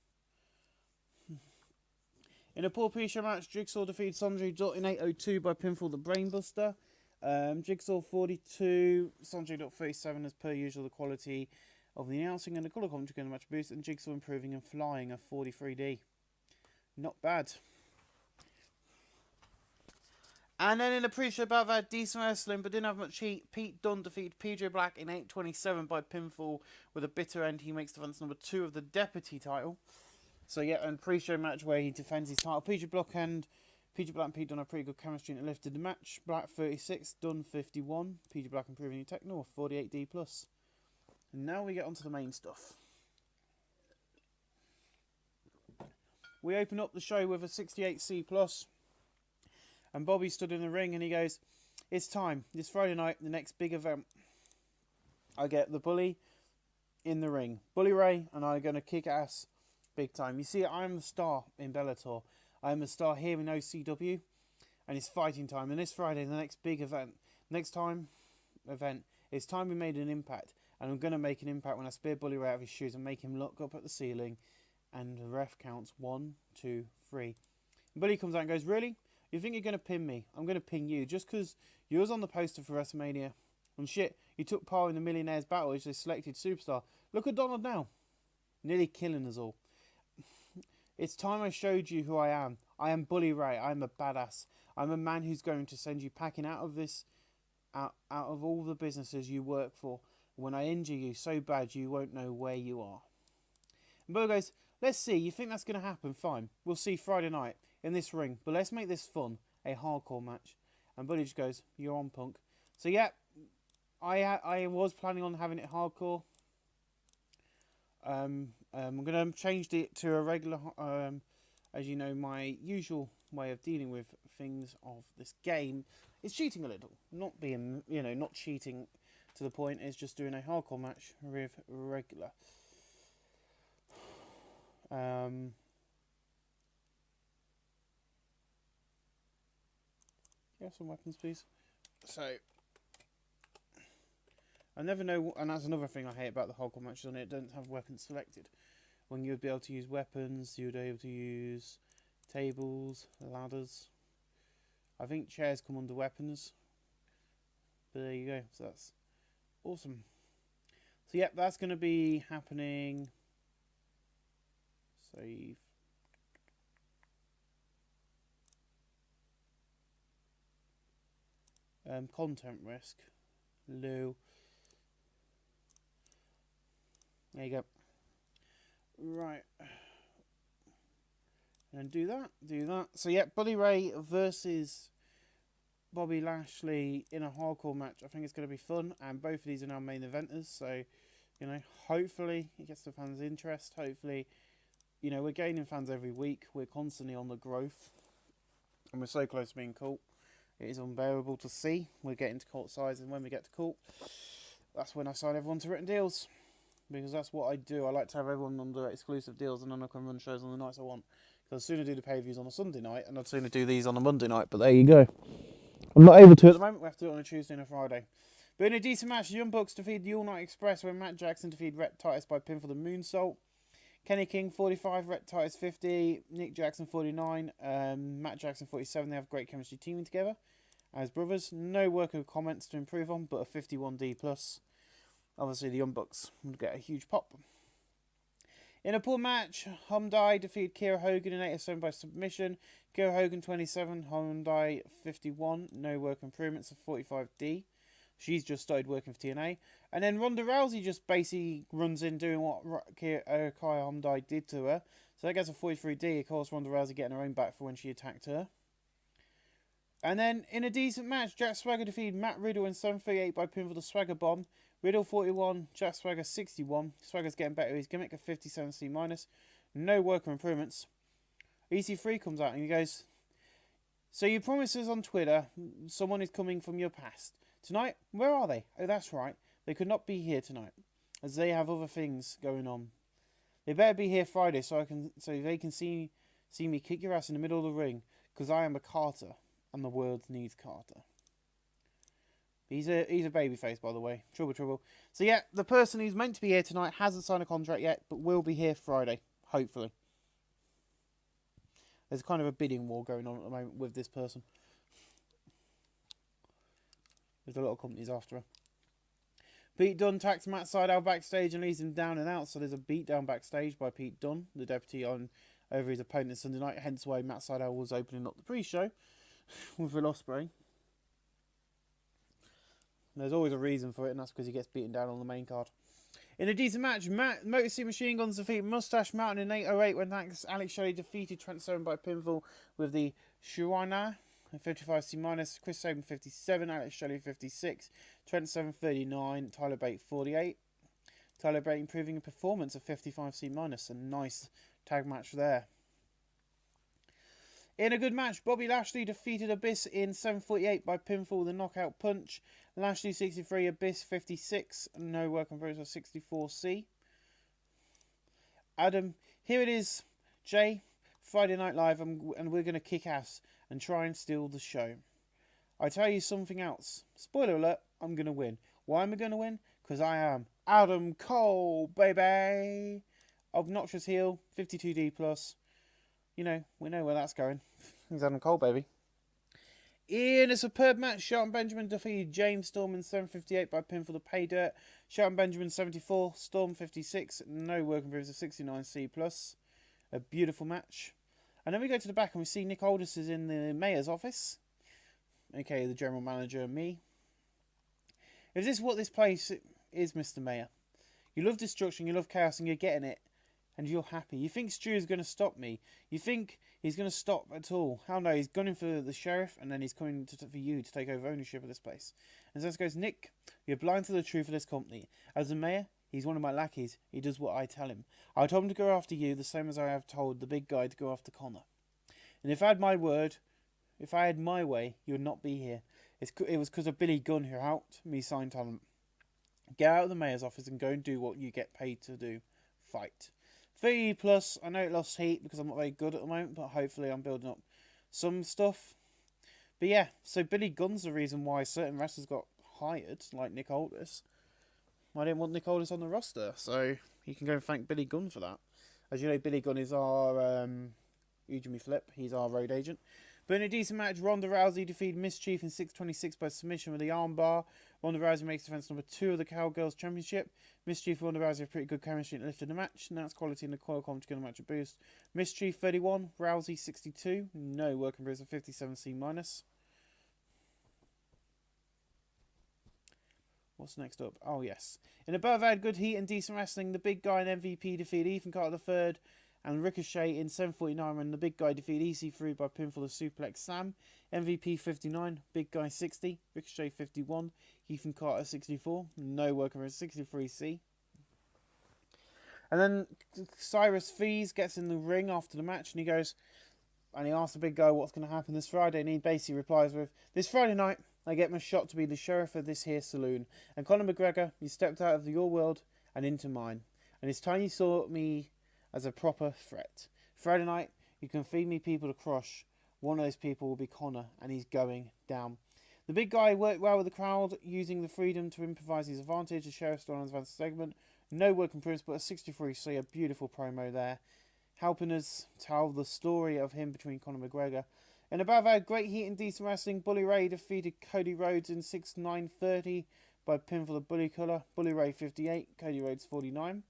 In a poor pre-show match, Jigsaw defeated Sanjay Dutt in 8:02 by pinfall the Brainbuster. Jigsaw 42, Sanjay Dutt 37 as per usual, the quality of the announcing and the colour commentary going to match boost, and Jigsaw improving and flying a 43D. Not bad. And then in a pre-show about that, decent wrestling but didn't have much heat, Pete Dunne defeated PJ Black in 8:27 by pinfall with a bitter end. He makes defense number 2 of the Deputy title. So yeah, and pre-show match where he defends his title. PJ Black and Pete Dunne have pretty good chemistry and it lifted the match. Black 36, Dunne 51. PJ Black improving in techno, 48D plus. And now we get onto the main stuff. We open up the show with a 68C plus. And Bobby stood in the ring and he goes, "It's time. This Friday night, the next big event. I get the Bully in the ring. Bully Ray and I are going to kick ass big time." You see, I'm the star in Bellator. I'm a star here in OCW. And it's fighting time. And this Friday, the next big event. It's time we made an impact. And I'm going to make an impact when I spear Bully Ray out of his shoes and make him look up at the ceiling. And the ref counts 1, 2, 3. And Bully comes out and goes, "Really? You think you're going to pin me? I'm going to pin you just because you was on the poster for WrestleMania. And shit, you took part in the Millionaires Battle as a selected superstar. Look at Donald now. Nearly killing us all. It's time I showed you who I am. I am Bully Ray. I'm a badass. I'm a man who's going to send you packing out of all the businesses you work for. When I injure you so bad you won't know where you are." And Bully goes, "Let's see. You think that's going to happen? Fine. We'll see Friday night. in this ring, but let's make this fun, a hardcore match. And Buddy just goes, you're on, Punk. So yeah, I was planning on having it hardcore. I'm going to change it to a regular, as you know, my usual way of dealing with things of this game is cheating a little. Not being, not cheating to the point, is just doing a hardcore match with regular. Yeah, some weapons, please. So, I never know, and that's another thing I hate about the hardcore matches on it. It doesn't have weapons selected. When you would be able to use weapons, you would be able to use tables, ladders. I think chairs come under weapons. But there you go. So that's awesome. So yep, that's going to be happening. Save. Content risk. Low. There you go. Right. And do that. So yeah, Buddy Ray versus Bobby Lashley in a hardcore match. I think it's going to be fun, and both of these are now main eventers. So, hopefully it gets the fans' interest. Hopefully, we're gaining fans every week. We're constantly on the growth, and we're so close to being cult. It is unbearable to see. We're getting to cult size, and when we get to cult, that's when I sign everyone to written deals. Because that's what I do. I like to have everyone under exclusive deals, and then I can run shows on the nights I want. Because I'd sooner do the pay-per-views on a Sunday night, and I'd sooner do these on a Monday night. But there you go. I'm not able to at the moment. We have to do it on a Tuesday and a Friday. But in a decent match, the Young Bucks defeated the All Night Express when Matt Jackson defeated Rhett Titus by pinfall the Moonsault. Kenny King 45, Rhett Titus 50, Nick Jackson 49, Matt Jackson 47. They have great chemistry teaming together as brothers. No worker comments to improve on, but a 51D+. Obviously, the Young Bucks would get a huge pop. In a pool match, Hyundai defeated Kira Hogan in 8 of by submission. Kira Hogan 27, Hyundai 51. No work improvements of 45D. She's just started working for TNA. And then Ronda Rousey just basically runs in doing what Kai Hyundai did to her. So that gets a 43D. Of course, Ronda Rousey getting her own back for when she attacked her. And then in a decent match, Jack Swagger defeated Matt Riddle in 738 by pinfall the Swagger Bomb. Riddle 41, Jack Swagger 61. Swagger's getting better. He's gimmick of 57C-. No worker improvements. EC3 comes out and he goes, so you promised us on Twitter someone is coming from your past. Tonight, where are they? Oh, that's right. They could not be here tonight, as they have other things going on. They better be here Friday so they can see me kick your ass in the middle of the ring, because I am a Carter, and the world needs Carter. He's a babyface, by the way. Trouble. So yeah, the person who's meant to be here tonight hasn't signed a contract yet, but will be here Friday, hopefully. There's kind of a bidding war going on at the moment with this person. There's a lot of companies after her. Pete Dunne attacks Matt Sydal backstage and leaves him down and out. So there's a beatdown backstage by Pete Dunne, the deputy, over his opponent Sunday night. Hence why Matt Sydal was opening up the pre-show with Will Ospreay. There's always a reason for it, and that's because he gets beaten down on the main card. In a decent match, Motor City Machine Guns defeat Mustache Mountain in 808 when Alex Shelley defeated Trent Seven by pinfall with the Shuana 55C-. Chris Sabin 57, Alex Shelley 56, Trent Seven 39, Tyler Bate 48. Tyler Bate improving a performance of 55C-. A nice tag match there. In a good match, Bobby Lashley defeated Abyss in 748 by pinfall with a knockout punch. Lashley 63, Abyss 56, no work on progress of 64C. Adam, here it is, Jay, Friday Night Live, and we're going to kick ass and try and steal the show. I tell you something else. Spoiler alert, I'm going to win. Why am I going to win? Because I am Adam Cole, baby. Obnoxious heel, 52D+. We know where that's going. He's Adam Cole, baby. In a superb match, Shelton Benjamin defeated James Storm in 758 by pinfall the Pay Dirt. Shelton Benjamin 74, Storm 56, no work improvements of 69C+. A beautiful match. And then we go to the back and we see Nick Aldis is in the mayor's office. Okay, the general manager and me. Is this what this place is, Mr. Mayor? You love destruction, you love chaos, and you're getting it. and you're happy. You think Stu is going to stop me. You think he's going to stop at all. How no, he's gunning for the sheriff, and then he's coming for you to take over ownership of this place. And Zez goes, Nick, you're blind to the truth of this company. As a mayor, he's one of my lackeys. He does what I tell him. I told him to go after you, the same as I have told the big guy to go after Connor. And if I had my way, you would not be here. It was because of Billy Gunn who helped me sign talent. Get out of the mayor's office and go and do what you get paid to do. Fight. 30 plus. I know it lost heat because I'm not very good at the moment, but hopefully I'm building up some stuff. But yeah, so Billy Gunn's the reason why certain wrestlers got hired, like Nick Aldis. I didn't want Nick Aldis on the roster, so you can go and thank Billy Gunn for that. As you know, Billy Gunn is our Ujimi Flip. He's our road agent. But in a decent match, Ronda Rousey defeated Mischief in 6:26 by submission with the armbar. Ronda Rousey makes defense number 2 of the Cowgirls Championship. Mischief and Ronda Rousey have pretty good chemistry and lifted the match. And that's quality in the coil column to give the match a boost. Mischief 31, Rousey 62. No working bruise of 57C-. What's next up? Oh, yes. In above had good heat and decent wrestling, the big guy and MVP defeated Ethan Carter III and Ricochet in 7:49 when the big guy defeated EC3 by pinfall of Suplex Sam. MVP 59, big guy 60, Ricochet 51, Ethan Carter 64, no working for 63C. And then Cyrus Fees gets in the ring after the match and he goes, and he asks the big guy what's going to happen this Friday, and he basically replies with, this Friday night, I get my shot to be the sheriff of this here saloon. And Conor McGregor, you stepped out of your world and into mine. And it's time you saw me as a proper threat. Friday night, you can feed me people to crush. One of those people will be Connor, and he's going down. The big guy worked well with the crowd, using the freedom to improvise his advantage. The sheriff's still on his advanced segment. No work improvements, but a 63C, a beautiful promo there, helping us tell the story of him between Conor McGregor. And above our great heat and decent wrestling, Bully Ray defeated Cody Rhodes in 6:9:30 by pinfall of Bully Colour. Bully Ray 58, Cody Rhodes 49.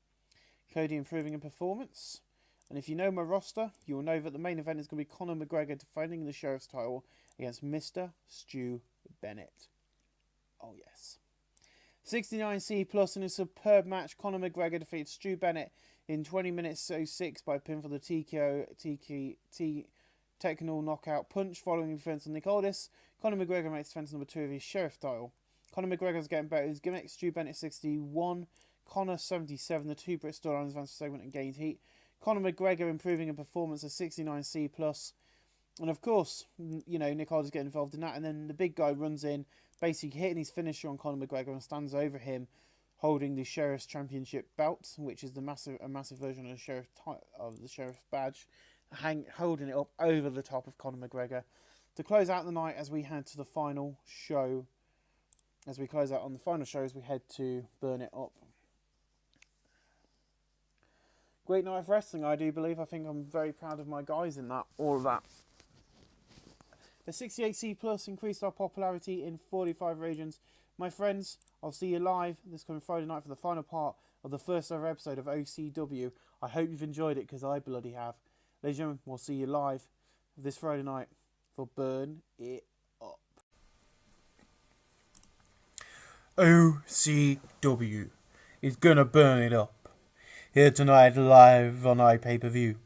Cody improving in performance. And if you know my roster, you will know that the main event is going to be Conor McGregor defending the Sheriff's title against Mr. Stu Bennett. Oh yes. 69C plus in a superb match, Conor McGregor defeated Stu Bennett in 20 minutes 06 by pinfall the TKO technical knockout punch following defense on Nick Aldis. Conor McGregor makes defense number 2 of his Sheriff title. Conor McGregor's getting better at his gimmick. Stu Bennett 61, Conor 77. The two Brits stood on his advanced segment and gained heat. Conor McGregor improving in performance at 69C plus. And of course, you know, Nick Aldis getting involved in that. And then the big guy runs in, basically hitting his finisher on Conor McGregor and stands over him, holding the Sheriff's Championship belt, which is a massive version of the Sheriff badge, holding it up over the top of Conor McGregor to close out the night as we head to the final show. As we close out on the final show, as we head to Burn It Up. Great night of wrestling, I do believe. I think I'm very proud of my guys in that, all of that. The 68C Plus increased our popularity in 45 regions. My friends, I'll see you live this coming Friday night for the final part of the first ever episode of OCW. I hope you've enjoyed it, because I bloody have. Ladies and gentlemen, we'll see you live this Friday night for Burn It Up. OCW is gonna burn it up. Here tonight, live on iPay-per-view.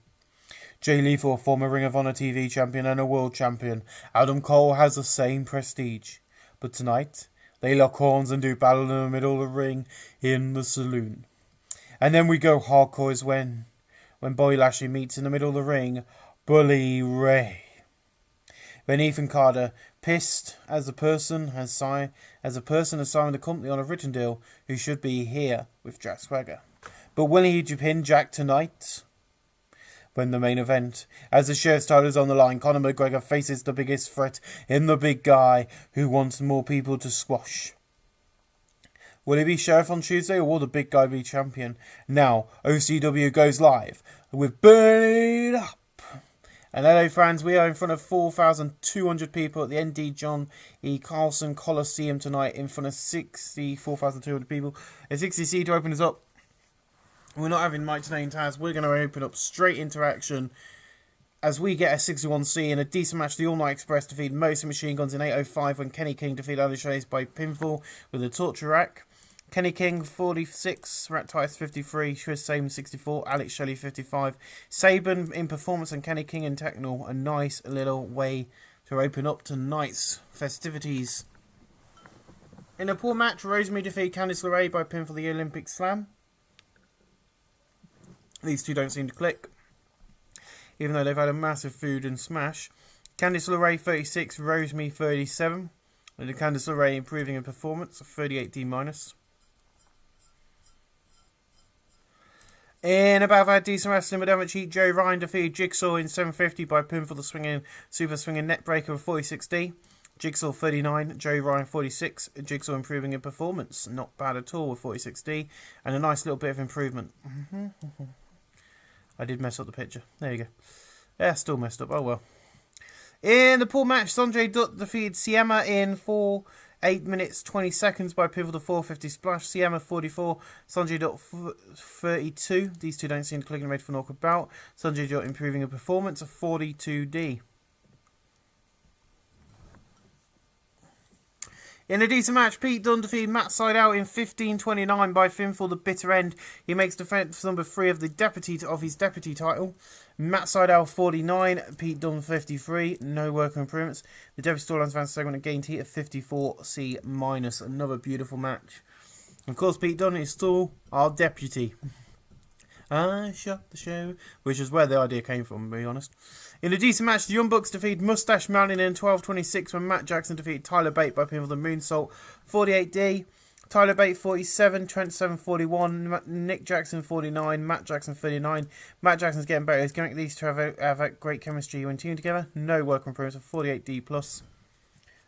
Jay Lethal, former Ring of Honor TV champion and a world champion. Adam Cole has the same prestige. But tonight, they lock horns and do battle in the middle of the ring in the saloon. And then we go hardcore is when Bobby Lashley meets in the middle of the ring Bully Ray. Then Ethan Carter, pissed as a person has signed the company on a written deal, who should be here with Jack Swagger. But will he pin Jack tonight? When the main event, as the Sheriff's title is on the line, Conor McGregor faces the biggest threat in the big guy who wants more people to squash. Will he be Sheriff on Tuesday, or will the big guy be champion? Now, OCW goes live with Burn It Up. And hello fans, we are in front of 4,200 people at the ND John E. Carlson Coliseum tonight, in front of 4,200 people. A 60C to open us up. We're not having Mike Tenay and Taz. We're going to open up straight into action as we get a 61C in a decent match. The All Night Express defeated Mosin Machine Guns in 8:05 when Kenny King defeated Alice Chase by pinfall with a torture rack. Kenny King 46, Rat Titus 53, Chris Sabin 64, Alex Shelley 55. Sabin in performance and Kenny King in technical. A nice little way to open up tonight's festivities. In a poor match, Rosemary defeated Candice LeRae by pin for the Olympic Slam. These two don't seem to click, even though they've had a massive food and smash. Candice LeRae 36, Rosemary 37. And Candice LeRae improving in performance, 38D minus. In about that decent wrestling with Emma Cheat, Joe Ryan defeated Jigsaw in 750 by pin for the super swinging net breaker of 46D. Jigsaw 39, Joe Ryan 46. Jigsaw improving in performance, not bad at all with 46D, and a nice little bit of improvement. I did mess up the picture. There you go. Yeah, still messed up. Oh well. In the pool match, Sanjay Dutt defeated Siema in 8 minutes 20 seconds by pivot to 450 splash. Siema 44, Sanjay Dutt 32. These two don't seem to click and made for an awkward bout. Sanjay Dutt improving a performance of 42D. In a decent match, Pete Dunne defeated Matt Sydal in 15:29 by pinfall the bitter end. He makes defense number 3 of his deputy title. Matt Sydal 49, Pete Dunne 53. No work improvements. The deputy storylines advance segment and gained heat of 54C minus. Another beautiful match. Of course, Pete Dunne is still our deputy. I shot the show, which is where the idea came from, to be honest. In a decent match, the Young Bucks defeated Mustache Mountain in 12:26 when Matt Jackson defeated Tyler Bate by pinfall the Moonsault 48D. Tyler Bate 47, Trent 741, Nick Jackson 49, Matt Jackson 39. Matt Jackson's getting better. He's going to these two have a great chemistry when teamed together. No work improvements of 48D plus.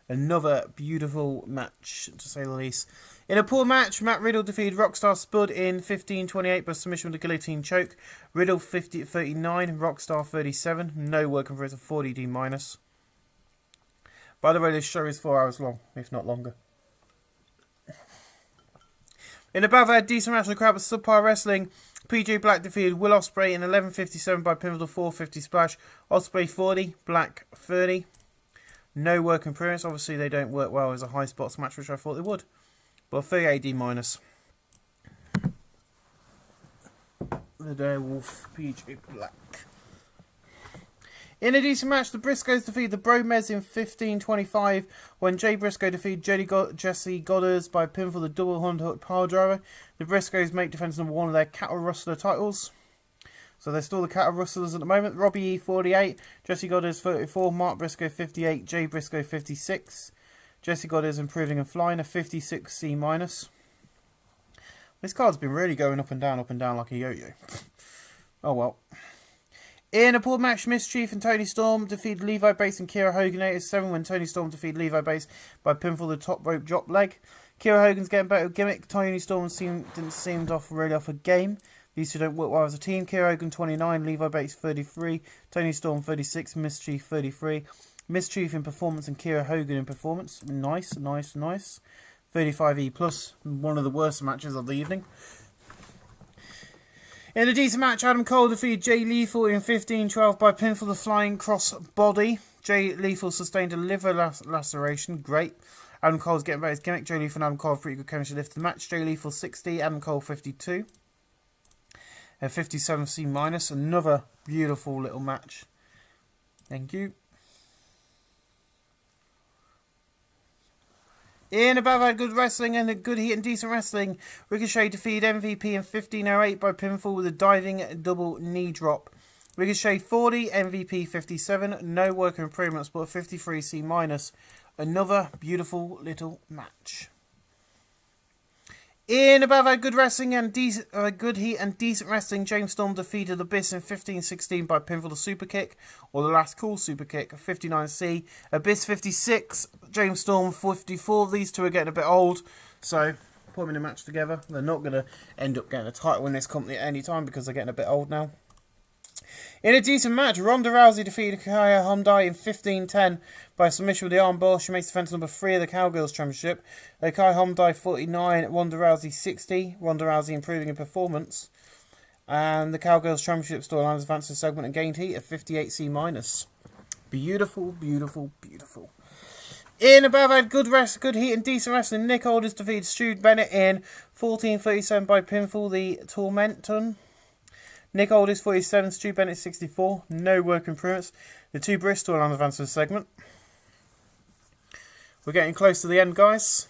Another beautiful match, to say the least. In a poor match, Matt Riddle defeated Rockstar Spud in 15:28 by submission with a guillotine choke. Riddle 39, Rockstar 37. No work improvements of 40D minus. By the way, this show is 4 hours long, if not longer. In a bad decent match in the crowd with Subpar Wrestling, PJ Black defeated Will Ospreay in 11:57 by pivotal 450 splash. Ospreay 40, Black 30. No work improvements. Obviously, they don't work well as a high spots match, which I thought they would. But 38D minus. The Direwolf, PJ Black. In a decent match, the Briscoes defeated the Bromez in 15:25 when Jay Briscoe defeated Jesse Goddard by pinfall the double Honda pile driver. The Briscoes make defense number 1 of their Cattle Rustler titles. So they're still the Cattle Rustlers at the moment. Robbie E 48, Jesse Goddard 34, Mark Briscoe 58, Jay Briscoe 56. Jesse Goddard is improving and flying, a 56C minus. This card's been really going up and down like a yo-yo. Oh well. In a poor match, Mischief and Tony Storm defeated Levi Bates and Kira Hogan 8-7 when Tony Storm defeated Levi Bates by pinfall the top rope drop leg. Kira Hogan's getting better gimmick. Tony Storm didn't seem really off a game. These two don't work well as a team. Kira Hogan 29, Levi Bates 33, Tony Storm 36, Mischief 33. Mischief in performance and Kira Hogan in performance. Nice. 35E plus. One of the worst matches of the evening. In a decent match, Adam Cole defeated Jay Lethal in 15:12 by pinfall the flying cross body. Jay Lethal sustained a liver laceration. Great. Adam Cole's getting better his gimmick. Jay Lethal and Adam Cole have pretty good chemistry lift the match. Jay Lethal 60, Adam Cole 52. A 57C minus. Another beautiful little match. Thank you. In about that good wrestling and a good heat and decent wrestling, Ricochet defeated MVP in 15:08 by pinfall with a diving double knee drop. Ricochet 40, MVP 57, no work improvements, but a 53C minus. Another beautiful little match. In about that good wrestling and good heat and decent wrestling, James Storm defeated Abyss in 15:16 by pinfall the super kick, or the last cool super kick, 59C. Abyss 56, James Storm 54. These two are getting a bit old, so put them in a match together. They're not going to end up getting a title in this company at any time because they're getting a bit old now. In a decent match, Ronda Rousey defeated Kaya Hyundai in 15:10 by submission with the arm bar. She makes defense number 3 of the Cowgirls Championship. Kaya Hyundai 49, Ronda Rousey 60. Ronda Rousey improving in performance. And the Cowgirls Championship storyline advanced the segment and gained heat at 58C minus. Beautiful. In above had good heat and decent wrestling. Nick Aldis defeated Stu Bennett in 14:37 by pinfall. The Tormenton. Nick Aldis 47, Stu Bennett 64. No work improvements. The two Bristol on advance to the segment. We're getting close to the end, guys.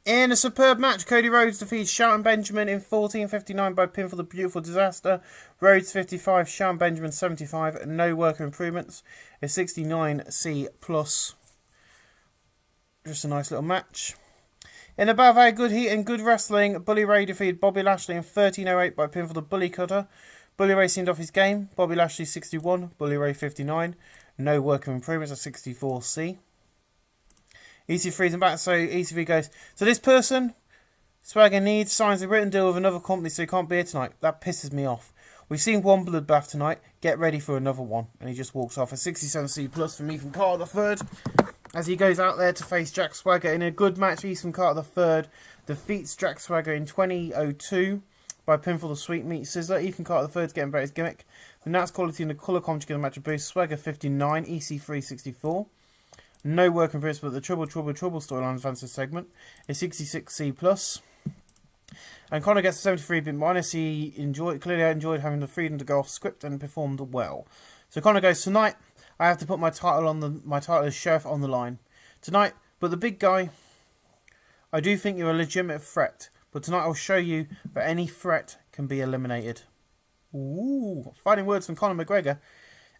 In a superb match, Cody Rhodes defeats Shelton Benjamin in 14:59 by pinfall. The Beautiful Disaster. Rhodes 55, Shelton Benjamin 75. No work improvements. A 69C plus. Just a nice little match. In above our good heat and good wrestling, Bully Ray defeated Bobby Lashley in 13:08 by pinfall. The Bully Cutter. Bully Ray seemed off his game. Bobby Lashley 61, Bully Ray 59. No work of improvements, a 64C. EC3's in back, so EC3 goes, so this person, Swagger needs, signs a written deal with another company, so he can't be here tonight. That pisses me off. We've seen one bloodbath tonight. Get ready for another one. And he just walks off. A 67C plus from Ethan Carter III. As he goes out there to face Jack Swagger in a good match, Ethan Carter III defeats Jack Swagger in 20:02 by pinfall. The Sweet Meat Sizzler. Ethan Carter III's getting better his gimmick. The Nats quality and the colour commentary in the match of boost. Swagger 59, EC3 64. No work in progress, but the Trouble storyline advances segment. A 66C plus. And Connor gets a 73 bit minus. He clearly enjoyed having the freedom to go off script and performed well. So Connor goes, tonight I have to put my title as Sheriff on the line. Tonight, but the big guy, I do think you're a legitimate threat. But tonight I'll show you that any threat can be eliminated. Ooh, fighting words from Conor McGregor.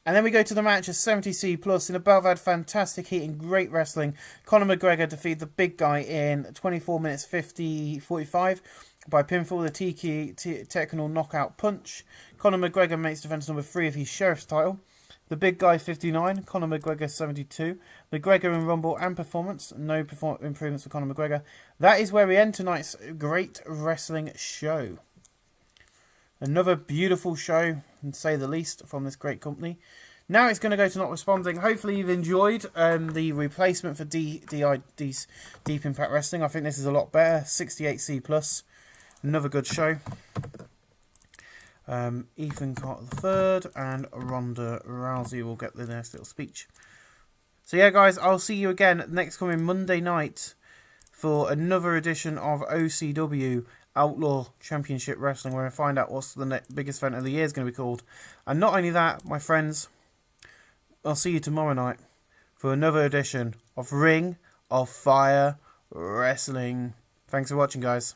And then we go to the match, a 70C plus. In above had fantastic heat and great wrestling. Conor McGregor defeated the big guy in 24 minutes 45 by pinfall. The technical knockout punch. Conor McGregor makes defense number 3 of his Sheriff's title. The big guy 59, Conor McGregor 72. McGregor in Rumble and performance. No improvements for Conor McGregor. That is where we end tonight's great wrestling show. Another beautiful show, to say the least, from this great company. Now it's going to go to not responding. Hopefully you've enjoyed the replacement for Deep Impact Wrestling. I think this is a lot better. 68C plus. Another good show. Ethan Carter III and Ronda Rousey will get the next little speech. So yeah, guys, I'll see you again next coming Monday night for another edition of OCW Outlaw Championship Wrestling, where I find out what's the biggest event of the year is going to be called. And not only that, my friends, I'll see you tomorrow night for another edition of Ring of Fire Wrestling. Thanks for watching, guys.